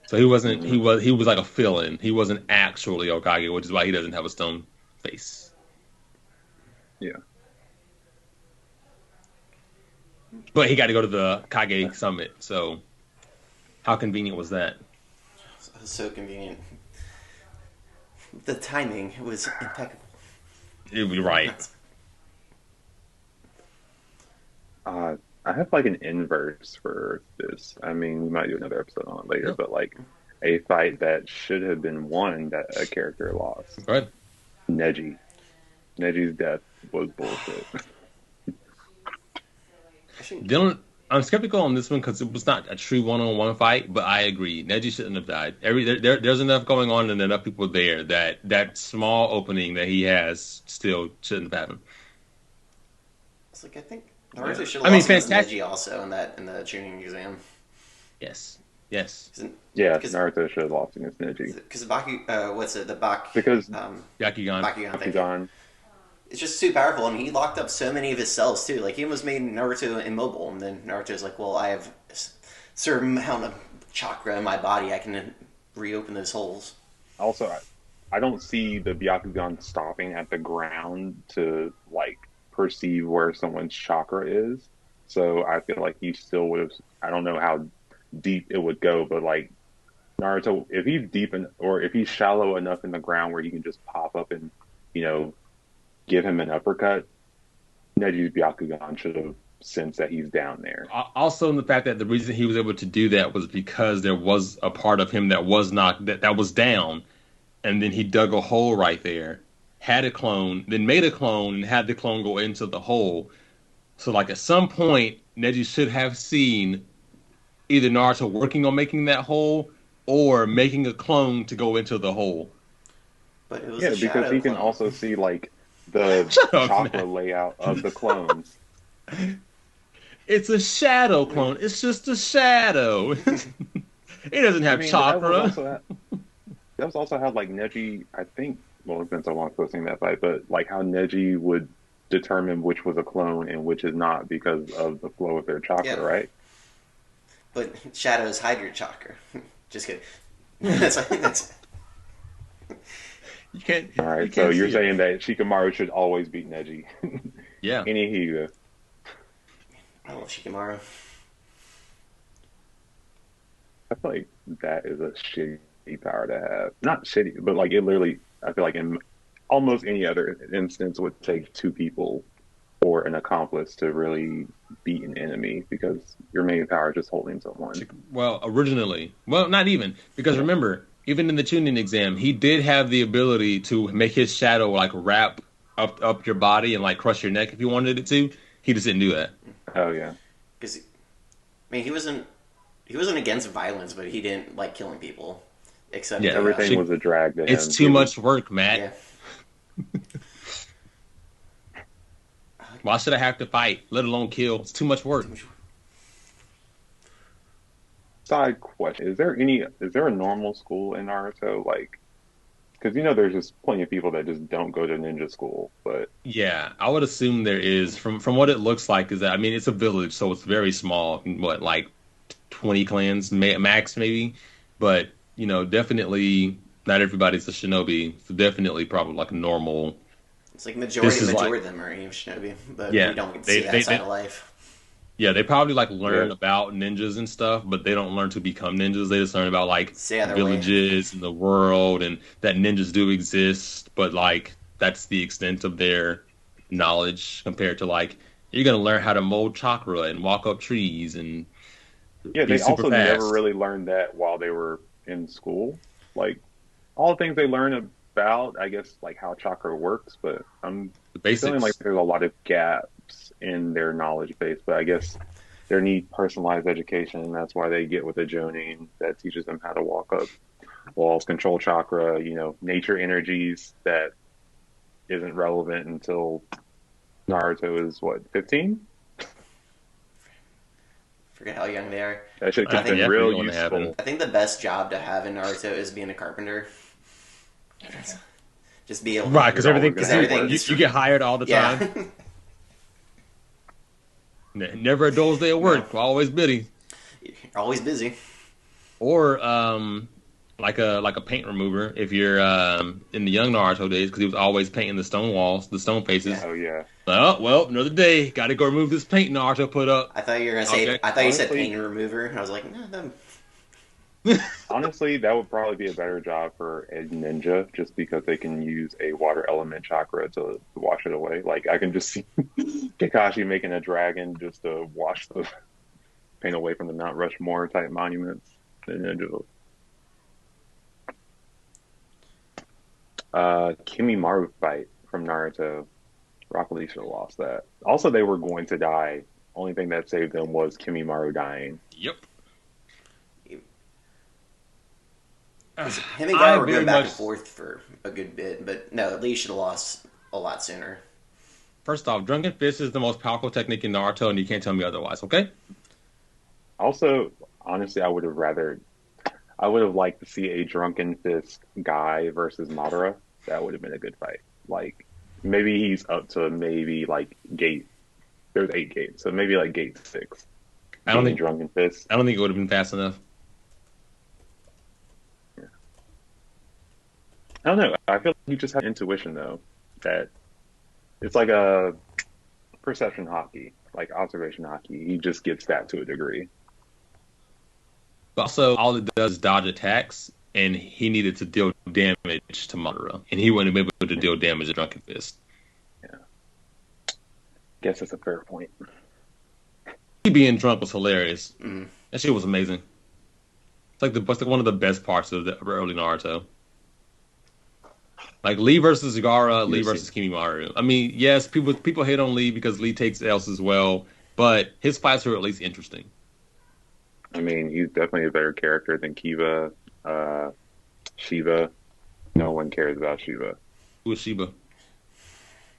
So he wasn't. He was like a fill-in. He wasn't actually Hokage, which is why he doesn't have a stone face. yeah. But he got to go to the Kage summit. So how convenient was that? So convenient. The timing was impeccable. You'd be right. I have like an inverse for this. I mean, we might do another episode on it later, Yeah. but like a fight that should have been won that a character lost. Go ahead. Neji. Neji's death was bullshit. Actually, I'm skeptical on this one because it was not a true one-on-one fight, but I agree. Neji shouldn't have died. There's enough going on and enough people there that that small opening that he has still shouldn't have happened. It's like I think Naruto should I have mean, lost against fantastic. Neji also in the tuning exam. Yes, yes. Yeah, Because Naruto should have lost against Neji What's it? The Bak because Yakugan. Bakugan thing. Bakugan. It's just too powerful, and he locked up so many of his cells too. Like he almost made Naruto immobile, and then Naruto's like, "Well, I have a certain amount of chakra in my body. I can reopen those holes." Also, I don't see the Byakugan stopping at the ground to like perceive where someone's chakra is. So I feel like he still would have. I don't know how deep it would go, but like Naruto, if he's deep in, or if he's shallow enough in the ground where he can just pop up and you know give him an uppercut, Neji's Byakugan should have sensed that he's down there. Also, in the fact that the reason he was able to do that was because there was a part of him that was not that was down, and then he dug a hole right there, had a clone, then made a clone, and had the clone go into the hole. So, like at some point, Neji should have seen either Naruto working on making that hole or making a clone to go into the hole. But it was Yeah, a because shadow he can clone. also see like the Shut up, chakra man. layout of the clones. It's a shadow clone. It's just a shadow. It doesn't I have mean, chakra. that was also how like Neji, I think. Well, it's been so long since I've seen that fight, but like how Neji would determine which was a clone and which is not because of the flow of their chakra, Yeah. right? But shadows hide your chakra. Just kidding. that's You can't. All You right, can't so you're see it. saying that Shikamaru should always beat Neji. Yeah. Anywho, I love Shikamaru. I feel like that is a shitty power to have. Not shitty, but like it literally, I feel like in almost any other instance would take two people or an accomplice to really beat an enemy because your main power is just holding someone. Well, originally, well, not even because remember, even in the tuning exam, he did have the ability to make his shadow like wrap up your body and like crush your neck if he wanted it to. He just didn't do that. Oh yeah. Because I mean, he wasn't against violence, but he didn't like killing people. Except Yeah, Everything was a drag to him. It's too He much work, Matt. Yeah. Why should I have to fight, let alone kill? It's too much work. Side question: Is there a normal school in Naruto? Like, because there's just plenty of people that just don't go to ninja school. But Yeah, I would assume there is. From what it looks like, is that I mean it's a village, so it's very small. What like 20 clans max maybe, but definitely not everybody's a shinobi. So definitely probably like a normal. It's like majority is of like- them are shinobi, but Yeah, we don't get to they- see that they- side they- of life. Yeah, they probably like learn Yeah. about ninjas and stuff, but they don't learn to become ninjas. They just learn about like Stay out of their way. villages and the world and that ninjas do exist, but like that's the extent of their knowledge compared to like you're gonna learn how to mold chakra and walk up trees and yeah, be they super also fast. never really learned that while they were in school. Like all the things they learn about, I guess, like how chakra works. But I'm the basics. feeling like there's a lot of gaps in their knowledge base. But I guess they need personalized education, and that's why they get with a Jonin that teaches them how to walk up walls, control chakra, nature energies that isn't relevant until Naruto is what, 15? Forget how young they are. That should I have think been real definitely gonna useful. happen. I think the best job to have in Naruto is being a carpenter. Just be able to Right, because everything, Because you, everything- you get hired all the time. Yeah. Never a dull day at work. Always busy. You're always busy. Or like a paint remover if you're in the young Naruto days because he was always painting the stone walls, the stone faces. Oh yeah. Oh well, another day. Got to go remove this paint Naruto put up. I thought you were gonna say. Okay. I thought you said Honestly- paint remover, and I was like, no. Honestly, that would probably be a better job for a ninja, just because they can use a water element chakra to wash it away. Like I can just see Kakashi making a dragon just to wash the paint away from the Mount Rushmore type monuments. The ninja. Kimimaro fight from Naruto. Rock Lee should have lost that. Also, they were going to die only thing that saved them was Kimimaro dying. Yep. Him and I Gara were very going back much- and forth for a good bit, but no, Lee should have lost a lot sooner. First off, Drunken Fist is the most powerful technique in Naruto, and you can't tell me otherwise, okay? Also, honestly, I would have liked to see a Drunken Fist guy versus Madara. That would have been a good fight. Like, maybe he's up to maybe like gate. There's 8 gates, so maybe like gate 6. I don't think Drunken Fist. it would have been fast enough. Yeah. I don't know. I feel like you just have intuition though that it's like a perception hockey, like observation hockey. He just gets that to a degree. But also, all it does is dodge attacks, and he needed to deal damage to Madara, and he wouldn't be able to deal damage to Drunken Fist. Guess that's a fair point. He being drunk was hilarious. Mm-hmm. That shit was amazing. It's like one of the best parts of the early Naruto. Like Lee versus Gaara, Lee versus Kimimaro. I mean, yes, people hate on Lee because Lee takes L's as well, but his fights are at least interesting. I mean, he's definitely a better character than Kiba, Shiva. No one cares about Shiva. Who is Shiba?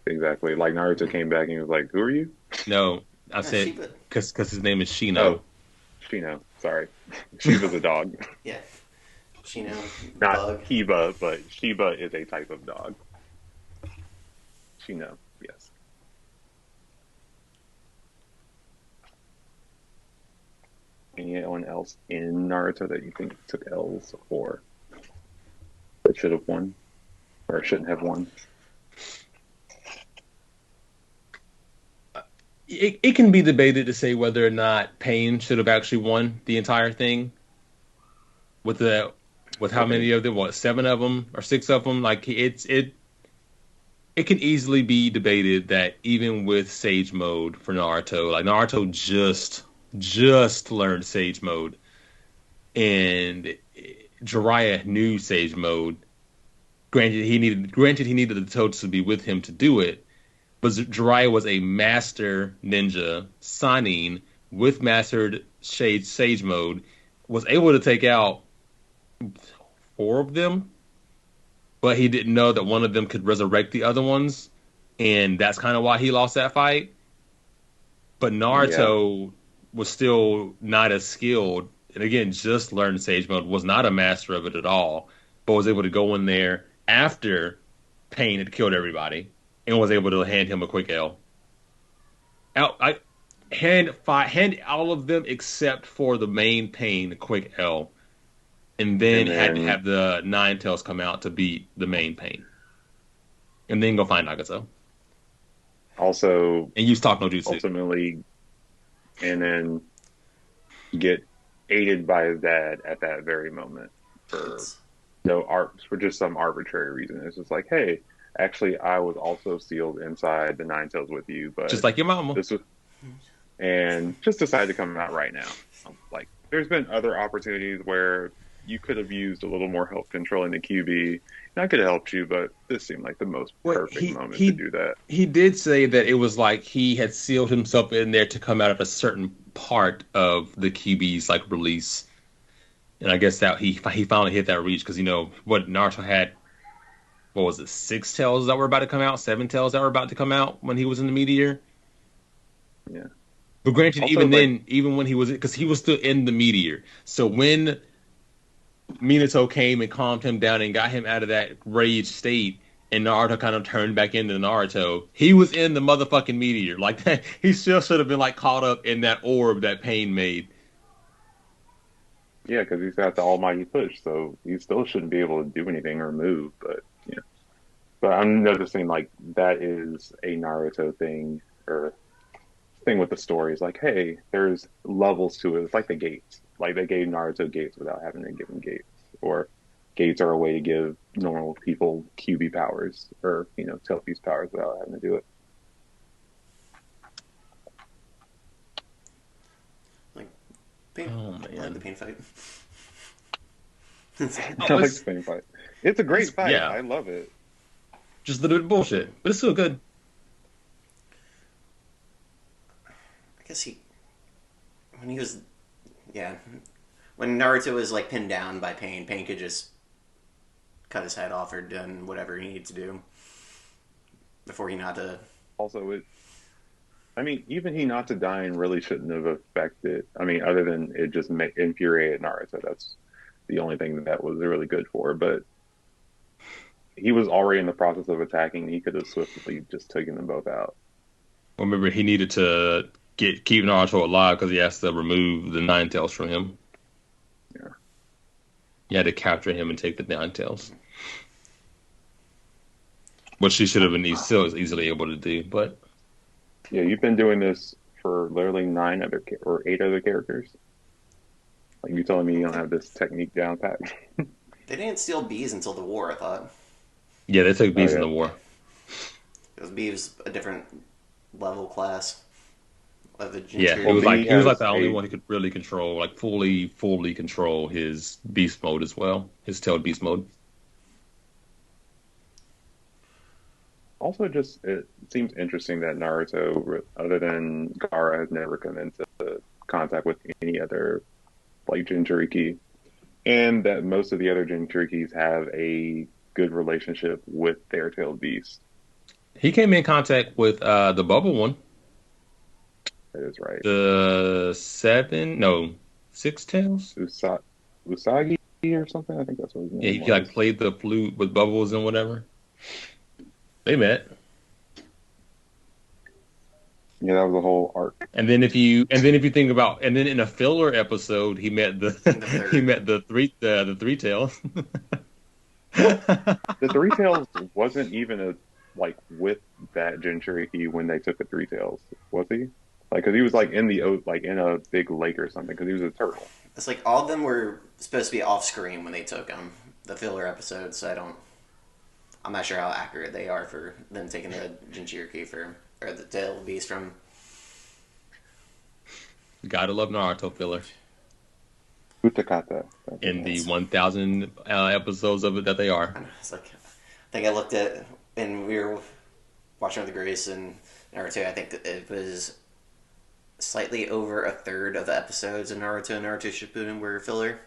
Exactly. Like Naruto came back and he was like, "Who are you?" No, I said Shiba. because his name is Shino. Oh, Shino. Sorry, Shiba's a dog. Yeah. Shino, Not bug. Kiba, but Shiba is a type of dog. Shino, yes. Anyone else in Naruto that you think took L's or that should have won or shouldn't have won? It can be debated to say whether or not Pain should have actually won the entire thing. With how many of them? What, 7 of them or 6 of them? Like it can easily be debated that even with Sage Mode for Naruto, like Naruto just learned Sage Mode, and Jiraiya knew Sage Mode. Granted, he needed the Toads to be with him to do it, but Jiraiya was a master ninja. Sanin with mastered Sage Mode was able to take out 4 of them, but he didn't know that one of them could resurrect the other ones, and that's kind of why he lost that fight. But Naruto was still not as skilled, and again, just learned Sage Mode, was not a master of it at all, but was able to go in there after Pain had killed everybody, and was able to hand him a quick L. Hand all of them except for the main Pain a quick L. And then had to have the 9 Tails come out to beat the main Pain. And then go find Nagato. Also, and use Talk no Jutsu. Ultimately, and then get aided by his dad at that very moment for just some arbitrary reason. It's just like, hey, actually, I was also sealed inside the 9 Tails with you, but just like your mama. And just decided to come out right now. Like, there's been other opportunities where you could have used a little more help controlling the QB, and I could have helped you, but this seemed like the most perfect moment to do that. He did say that it was like he had sealed himself in there to come out of a certain part of the QB's like release, and I guess that he finally hit that reach because what Naruto had. What was it? 6 tails that were about to come out, 7 tails that were about to come out when he was in the meteor. Yeah. But granted, also, even when he was, because he was still in the meteor. So when Minato came and calmed him down and got him out of that rage state, and Naruto kind of turned back into Naruto, he was in the motherfucking meteor. Like that, he still should have been like caught up in that orb that Pain made. Yeah, because he's got the almighty push, so he still shouldn't be able to do anything or move. But yeah, but I'm noticing like that is a Naruto thing or thing with the story. Is like, hey, there's levels to it. It's like the gates. Like they gave Naruto gates without having to give him gates, or gates are a way to give normal people QB powers or tail piece powers without having to do it. Pain. Oh man, I like the Pain fight. I like the Pain fight. It's a great fight. Yeah. I love it. Just a little bit of bullshit, but it's still good. guess when he was, yeah, when Naruto was like pinned down by Pain, Pain could just cut his head off or done whatever he needed to do before Hinata. Also, even Hinata dying really shouldn't have affected. I mean, other than it just infuriated Naruto. That's the only thing that was really good for. But he was already in the process of attacking. He could have swiftly just taken them both out. Remember, he needed to keep Naruto alive because he has to remove the Nine Tails from him. Yeah. He had to capture him and take the Nine Tails. Which she should have been still easily able to do, but yeah, you've been doing this for literally 8 other characters. Like you telling me you don't have this technique down pat? They didn't steal bees until the war, I thought. Yeah, they took bees in the war. Because bee was a different level class of the Jinchuriki. Yeah, he was like the only one who could really control, like fully control his beast mode as well, his tailed beast mode. Also, it seems interesting that Naruto, other than Gaara, has never come into contact with any other like Jinchuriki, and that most of the other Jinchurikis have a good relationship with their tailed beast. He came in contact with the bubble one. That is right. The 6 tails? Usagi or something? I think that's what his name Yeah, he like played the flute with bubbles and whatever. They met. Yeah, that was a whole arc. And then if you think about, and then in a filler episode, he met the three tails. The Three Tails wasn't even with that Jinchuriki when they took the Three Tails, was he? Like, because he was like in a big lake or something, because he was a turtle. It's like all of them were supposed to be off screen when they took the filler episodes. So I'm not sure how accurate they are for them taking the Jinchuriki or the tail beast from. Gotta love Naruto filler. Utakata. In the 1,000 episodes of it that they are. It's like, I think I looked at, and we were watching with Grace and Naruto, I think it was slightly over a third of the episodes in Naruto and Naruto Shippuden were filler.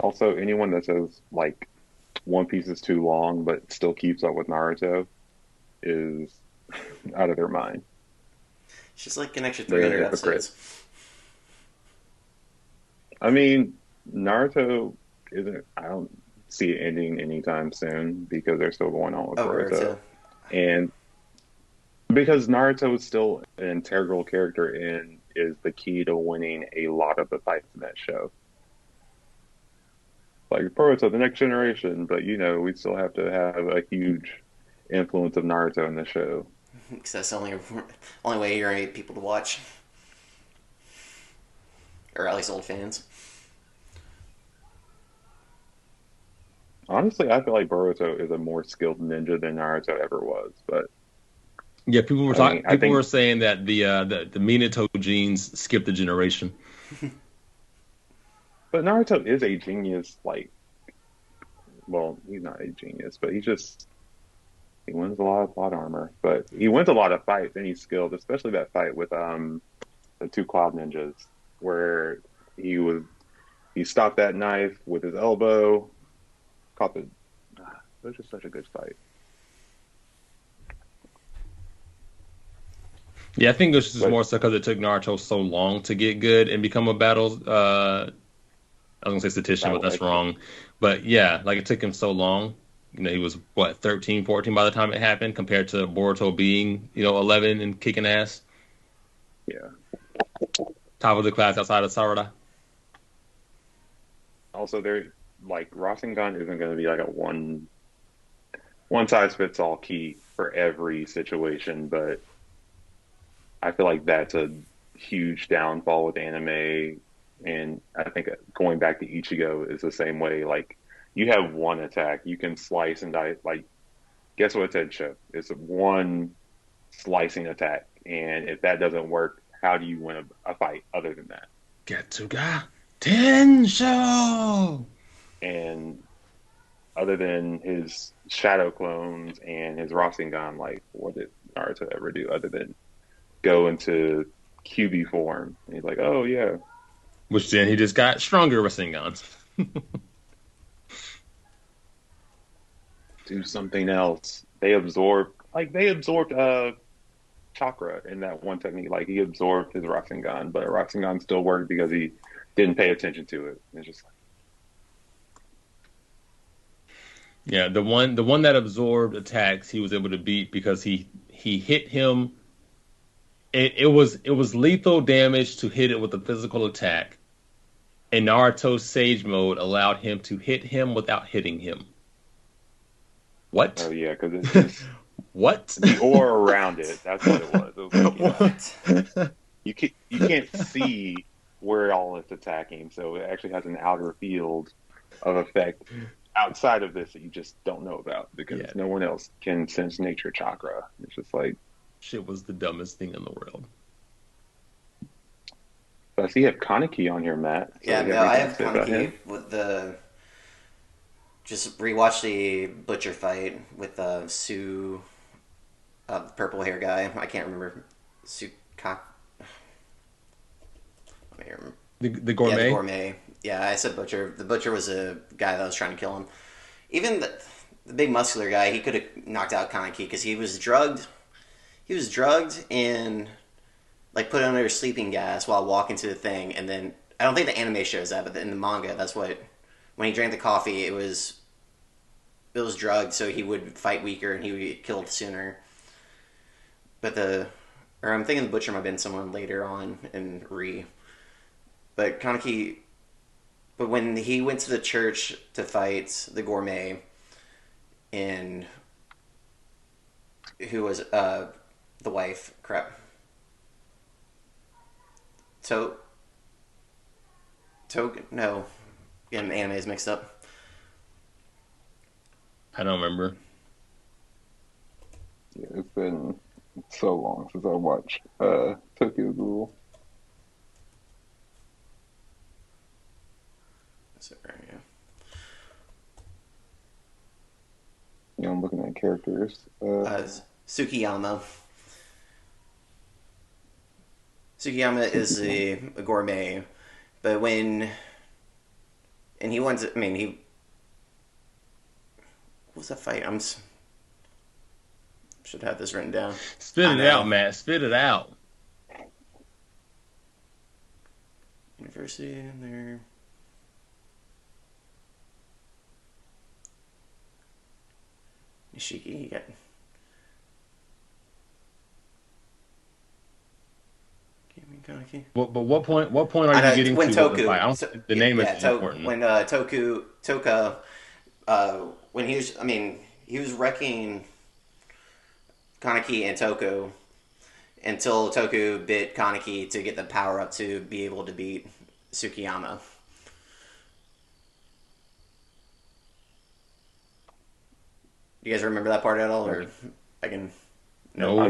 Also, anyone that says, like, One Piece is too long but still keeps up with Naruto is out of their mind. It's just like an extra 300 episodes. I mean, Naruto I don't see it ending anytime soon because they're still going on with Boruto. And because Naruto is still an integral character and is the key to winning a lot of the fights in that show. Like Boruto, the next generation, but we still have to have a huge influence of Naruto in the show. Because that's the only way you're going to get people to watch. Or at least old fans. Honestly, I feel like Boruto is a more skilled ninja than Naruto ever was. But yeah, people were talking. People were saying that the Minato genes skipped a generation. But Naruto is a genius. Well, he's not a genius, but he wins a lot of plot armor. But he wins a lot of fights, and he's skilled. Especially that fight with the two Cloud Ninjas, where he stopped that knife with his elbow. It was just such a good fight. Yeah, I think it was just more so because it took Naruto so long to get good and become a battle. I was gonna say statistician, but that's wrong. But yeah, like it took him so long. He was 13, 14 by the time it happened, compared to Boruto being 11 and kicking ass. Yeah. Top of the class outside of Sarada. Also, Rasengan isn't going to be like a one size fits all key for every situation, but I feel like that's a huge downfall with anime, and I think going back to Ichigo is the same way. Like, you have one attack, you can slice and dice. Like, guess what it said, it's one slicing attack, and if that doesn't work, how do you win a fight other than that? Getsuga Tensho! And other than his shadow clones and his Rasengan, what did Naruto ever do other than go into QB form. And he's like, oh yeah, Which then he just got stronger Rasengan. do something else. They absorbed chakra in that one technique. Like he absorbed his Rasengan, but Rasengan still worked because he didn't pay attention to it. It's just like, Yeah, the one that absorbed attacks he was able to beat because he hit him. It was lethal damage to hit it with a physical attack, and Naruto's Sage Mode allowed him to hit him without hitting him. What? oh yeah, because it's just What? the aura around it. That's what it was. It was like, What? you can't see where all it's attacking, so it actually has an outer field of effect outside of this that you just don't know about because Yeah. no one else can sense nature chakra. It's just like, Shit was the dumbest thing in the world. I see you have Kaneki on here, Matt. So Yeah, you no, I anything have to say about Kaneki him? with the. Just rewatch the butcher fight with Sue, the purple hair guy. I can't remember. Sue Cock. Let me remember. The Yeah, gourmet. the gourmet. Yeah, I said butcher. The butcher was a guy that was trying to kill him. Even the big muscular guy, he could have knocked out Kaneki because he was drugged. He was drugged and like put under sleeping gas while walking to the thing, and then I don't think the anime shows that, but in the manga, that's what when he drank the coffee, it was drugged, so he would fight weaker and he would get killed sooner. But I'm thinking the butcher might have been someone later on in But Kaneki, but when he went to the church to fight the gourmet, and who was the wife? Crap. No, getting the animes mixed up. I don't remember. Yeah, it's been so long since I watched Tokyo Ghoul. Is it right? Yeah. You know, I'm looking at characters. Tsukiyama. Tsukiyama is a gourmet, but and he wants. I mean, he. What was that fight? Should have this written down. Spit I it know. out, Matt. Spit it out. University in there. Nishiki, you got. Kaneki. But what point? What point are I know, you getting when to? With the Toku, fight? I don't think the name is important. When Toka, when he was wrecking Kaneki and Toku until Toku bit Kaneki to get the power up to be able to beat Tsukiyama. You guys remember that part at all, or I can? No.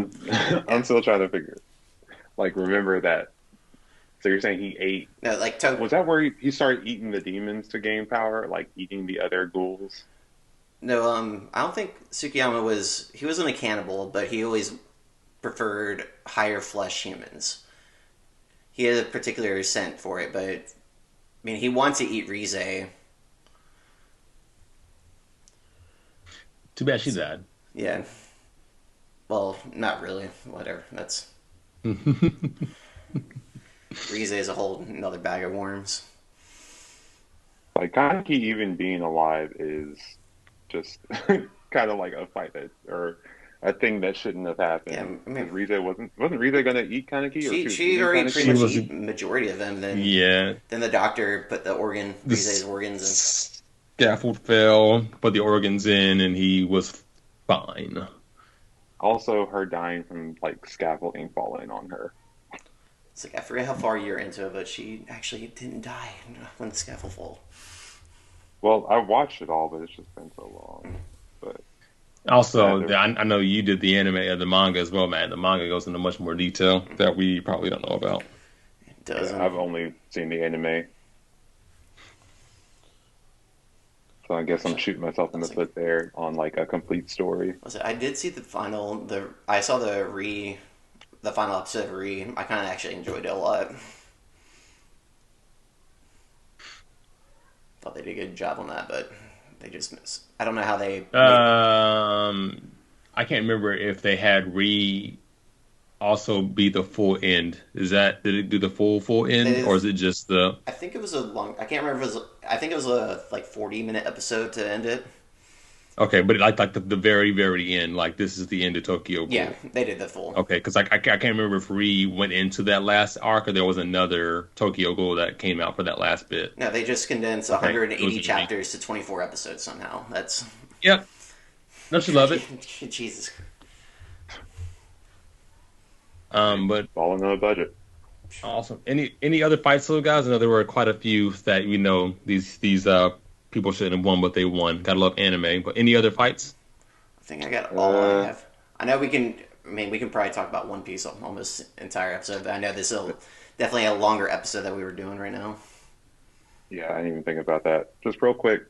I'm still trying to figure. Like, remember that. So you're saying he ate? No, like Toku. Was that where he started eating the demons to gain power, like eating the other ghouls? No, I don't think Tsukiyama was. He wasn't a cannibal, but he always preferred higher flesh humans. He had a particular scent for it, but I mean, he wanted to eat Rize. Too bad she died. Yeah. Well, not really. Whatever. That's Rize is a whole another bag of worms. Like Kaneki even being alive is just kind of like a fight that or a thing that shouldn't have happened. Yeah, I mean- 'Cause Rize wasn't Rize gonna eat Kaneki? She already pretty She much was- eat majority of them. Then Yeah. then the doctor put the Rize's organs in. Scaffold fell, put the organs in, and he was fine. Also, her dying from like scaffolding falling on her. It's like I forget how far you're into it, but she actually didn't die when the scaffold fell. Well, I watched it all, but it's just been so long. But Also, Yeah, I know you did the anime or the manga as well, man. The manga goes into much more detail that we probably don't know about. It doesn't. I've only seen the anime. So I guess I'm shooting myself in the foot there on like a complete story. I did see the the final episode of Re. I kind of actually enjoyed it a lot. Thought they did a good job on that, but they just missed. I don't know how they. I can't remember if they had Re also be the full end. Did it do the full end, or is it just the? I think it was a long. I can't remember if it was. I think it was a 40-minute episode to end it. Okay, but like the very very end, like this is the end of Tokyo Ghoul. Yeah, they did the full. Okay, because I can't remember if Re went into that last arc or there was another Tokyo Ghoul that came out for that last bit. No, they just condensed 180 chapters to 24 episodes somehow. That's. Yep. Don't you love it? Jesus. But all in the budget. Awesome. Any other fights, little guys? I know there were quite a few that these people shouldn't have won, but they won. Gotta love anime. But any other fights? I think I got all I have. I know we can. I mean, we can probably talk about One Piece almost entire episode, but I know this is definitely a longer episode that we were doing right now. Yeah, I didn't even think about that. Just real quick,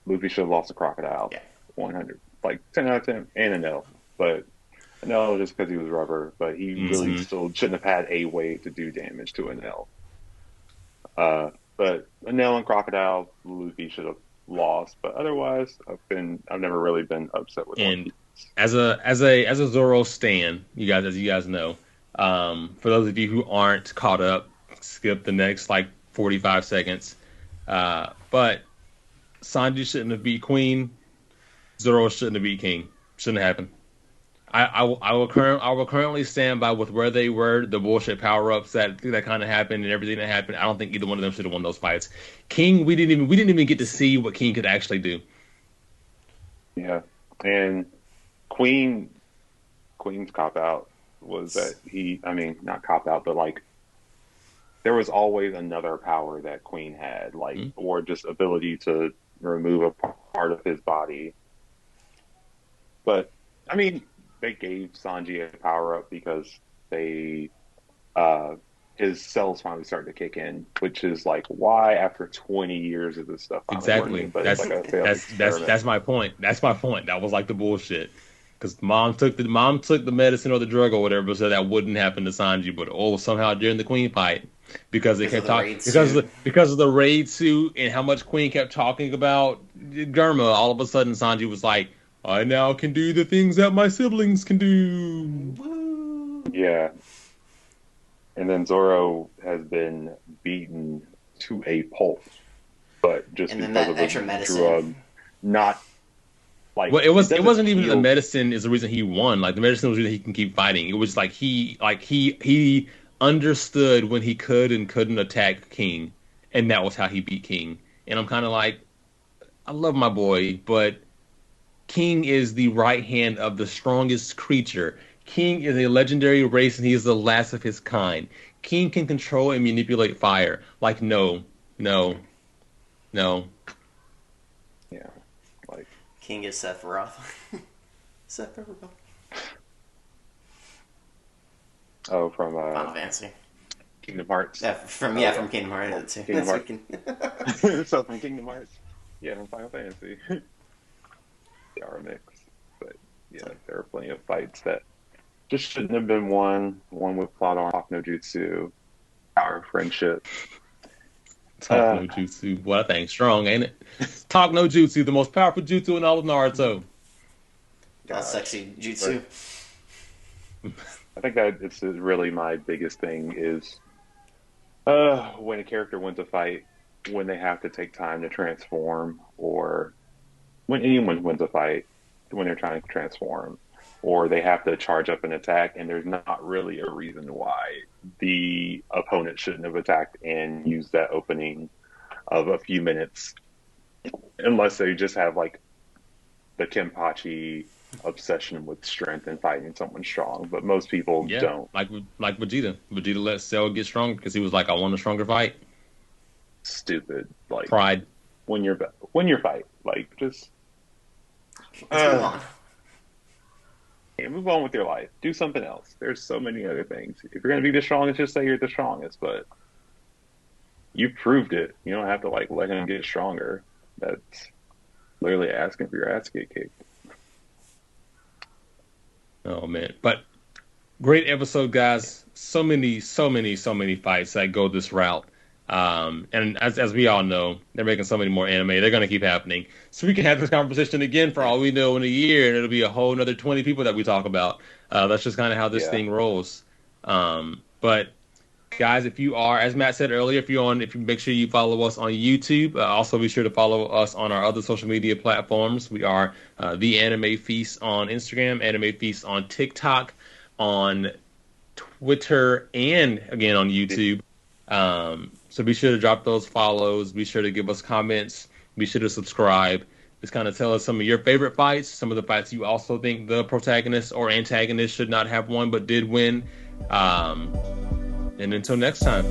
Luffy should have lost a crocodile. Yeah. 100. Like 10 out of 10. And a no. But a no just because he was rubber. But he really still shouldn't have had a way to do damage to a no. But a no and crocodile, Luffy should have lost. But otherwise, I've never really been upset with And as a Zorro stan, as you guys know, for those of you who aren't caught up, skip the next 45 seconds. But Sanji shouldn't have beat Queen. Zorro shouldn't have beat King. Shouldn't have happened. I will currently stand by with where they were, the bullshit power ups that kind of happened and everything that happened. I don't think either one of them should have won those fights. King, we didn't even get to see what King could actually do. Yeah, and Queen's cop out was that not cop out, but there was always another power that Queen had, or just ability to remove a part of his body. But they gave Sanji a power up because his cells finally started to kick in, which is why after 20 years of this stuff. Exactly. But that's my point. That's my point. That was the bullshit. Because mom took the medicine or the drug or whatever, so that wouldn't happen to Sanji. But somehow during the Queen fight, because they kept talking because of the raid suit and how much Queen kept talking about Germa, all of a sudden Sanji was like, I now can do the things that my siblings can do. Woo. Yeah. And then Zorro has been beaten to a pulp, but just because of extra the medicine. drug, not well, it wasn't even the medicine is the reason he won. The medicine was the reason he can keep fighting. It was he understood when he could and couldn't attack King, and that was how he beat King. And I'm kind of I love my boy, but King is the right hand of the strongest creature. King is a legendary race, and he is the last of his kind. King can control and manipulate fire. No. Yeah. King is Sephiroth. Sephiroth. Oh, from Final Fantasy. Kingdom Hearts. Yeah, from Kingdom Hearts too. Kingdom Hearts. So from Kingdom Hearts. Yeah, from Final Fantasy. They are a mix. But yeah, there are plenty of fights that just shouldn't have been won. One with plot on Talk No Jutsu, Power of Friendship. Talk No Jutsu. Well, that thing's strong, ain't it? Talk No Jutsu, the most powerful jutsu in all of Naruto. Got sexy jutsu. I think that it's really my biggest thing is when a character wins a fight, when they have to take time to transform, or when anyone wins a fight, when they're trying to transform, or they have to charge up an attack, and there's not really a reason why the opponent shouldn't have attacked and used that opening of a few minutes, unless they just have the Kimbachi obsession with strength and fighting someone strong. But most people don't. Like Vegeta. Vegeta let Cell get stronger because he was I want a stronger fight. Stupid. Pride. When you fight, just move on. Yeah, move on with your life. Do something else. There's so many other things. If you're going to be the strongest, just say you're the strongest. But you proved it. You don't have to let him get stronger. That's literally asking for your ass to get kicked. Oh man! But Great episode, guys. So many fights that go this route. And as we all know, they're making so many more anime. They're going to keep happening. So we can have this conversation again for all we know in a year, and it'll be a whole another 20 people that we talk about. That's just kind of how this thing rolls. But guys, if you are, as Matt said earlier, if you make sure you follow us on YouTube. Also, be sure to follow us on our other social media platforms. We are the Anime Feast on Instagram, Anime Feast on TikTok, on Twitter, and again on YouTube. So be sure to drop those follows. Be sure to give us comments. Be sure to subscribe. Just kind of tell us some of your favorite fights, some of the fights you also think the protagonist or antagonist should not have won but did win. And until next time.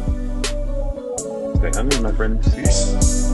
Stay hungry, my friends. Peace.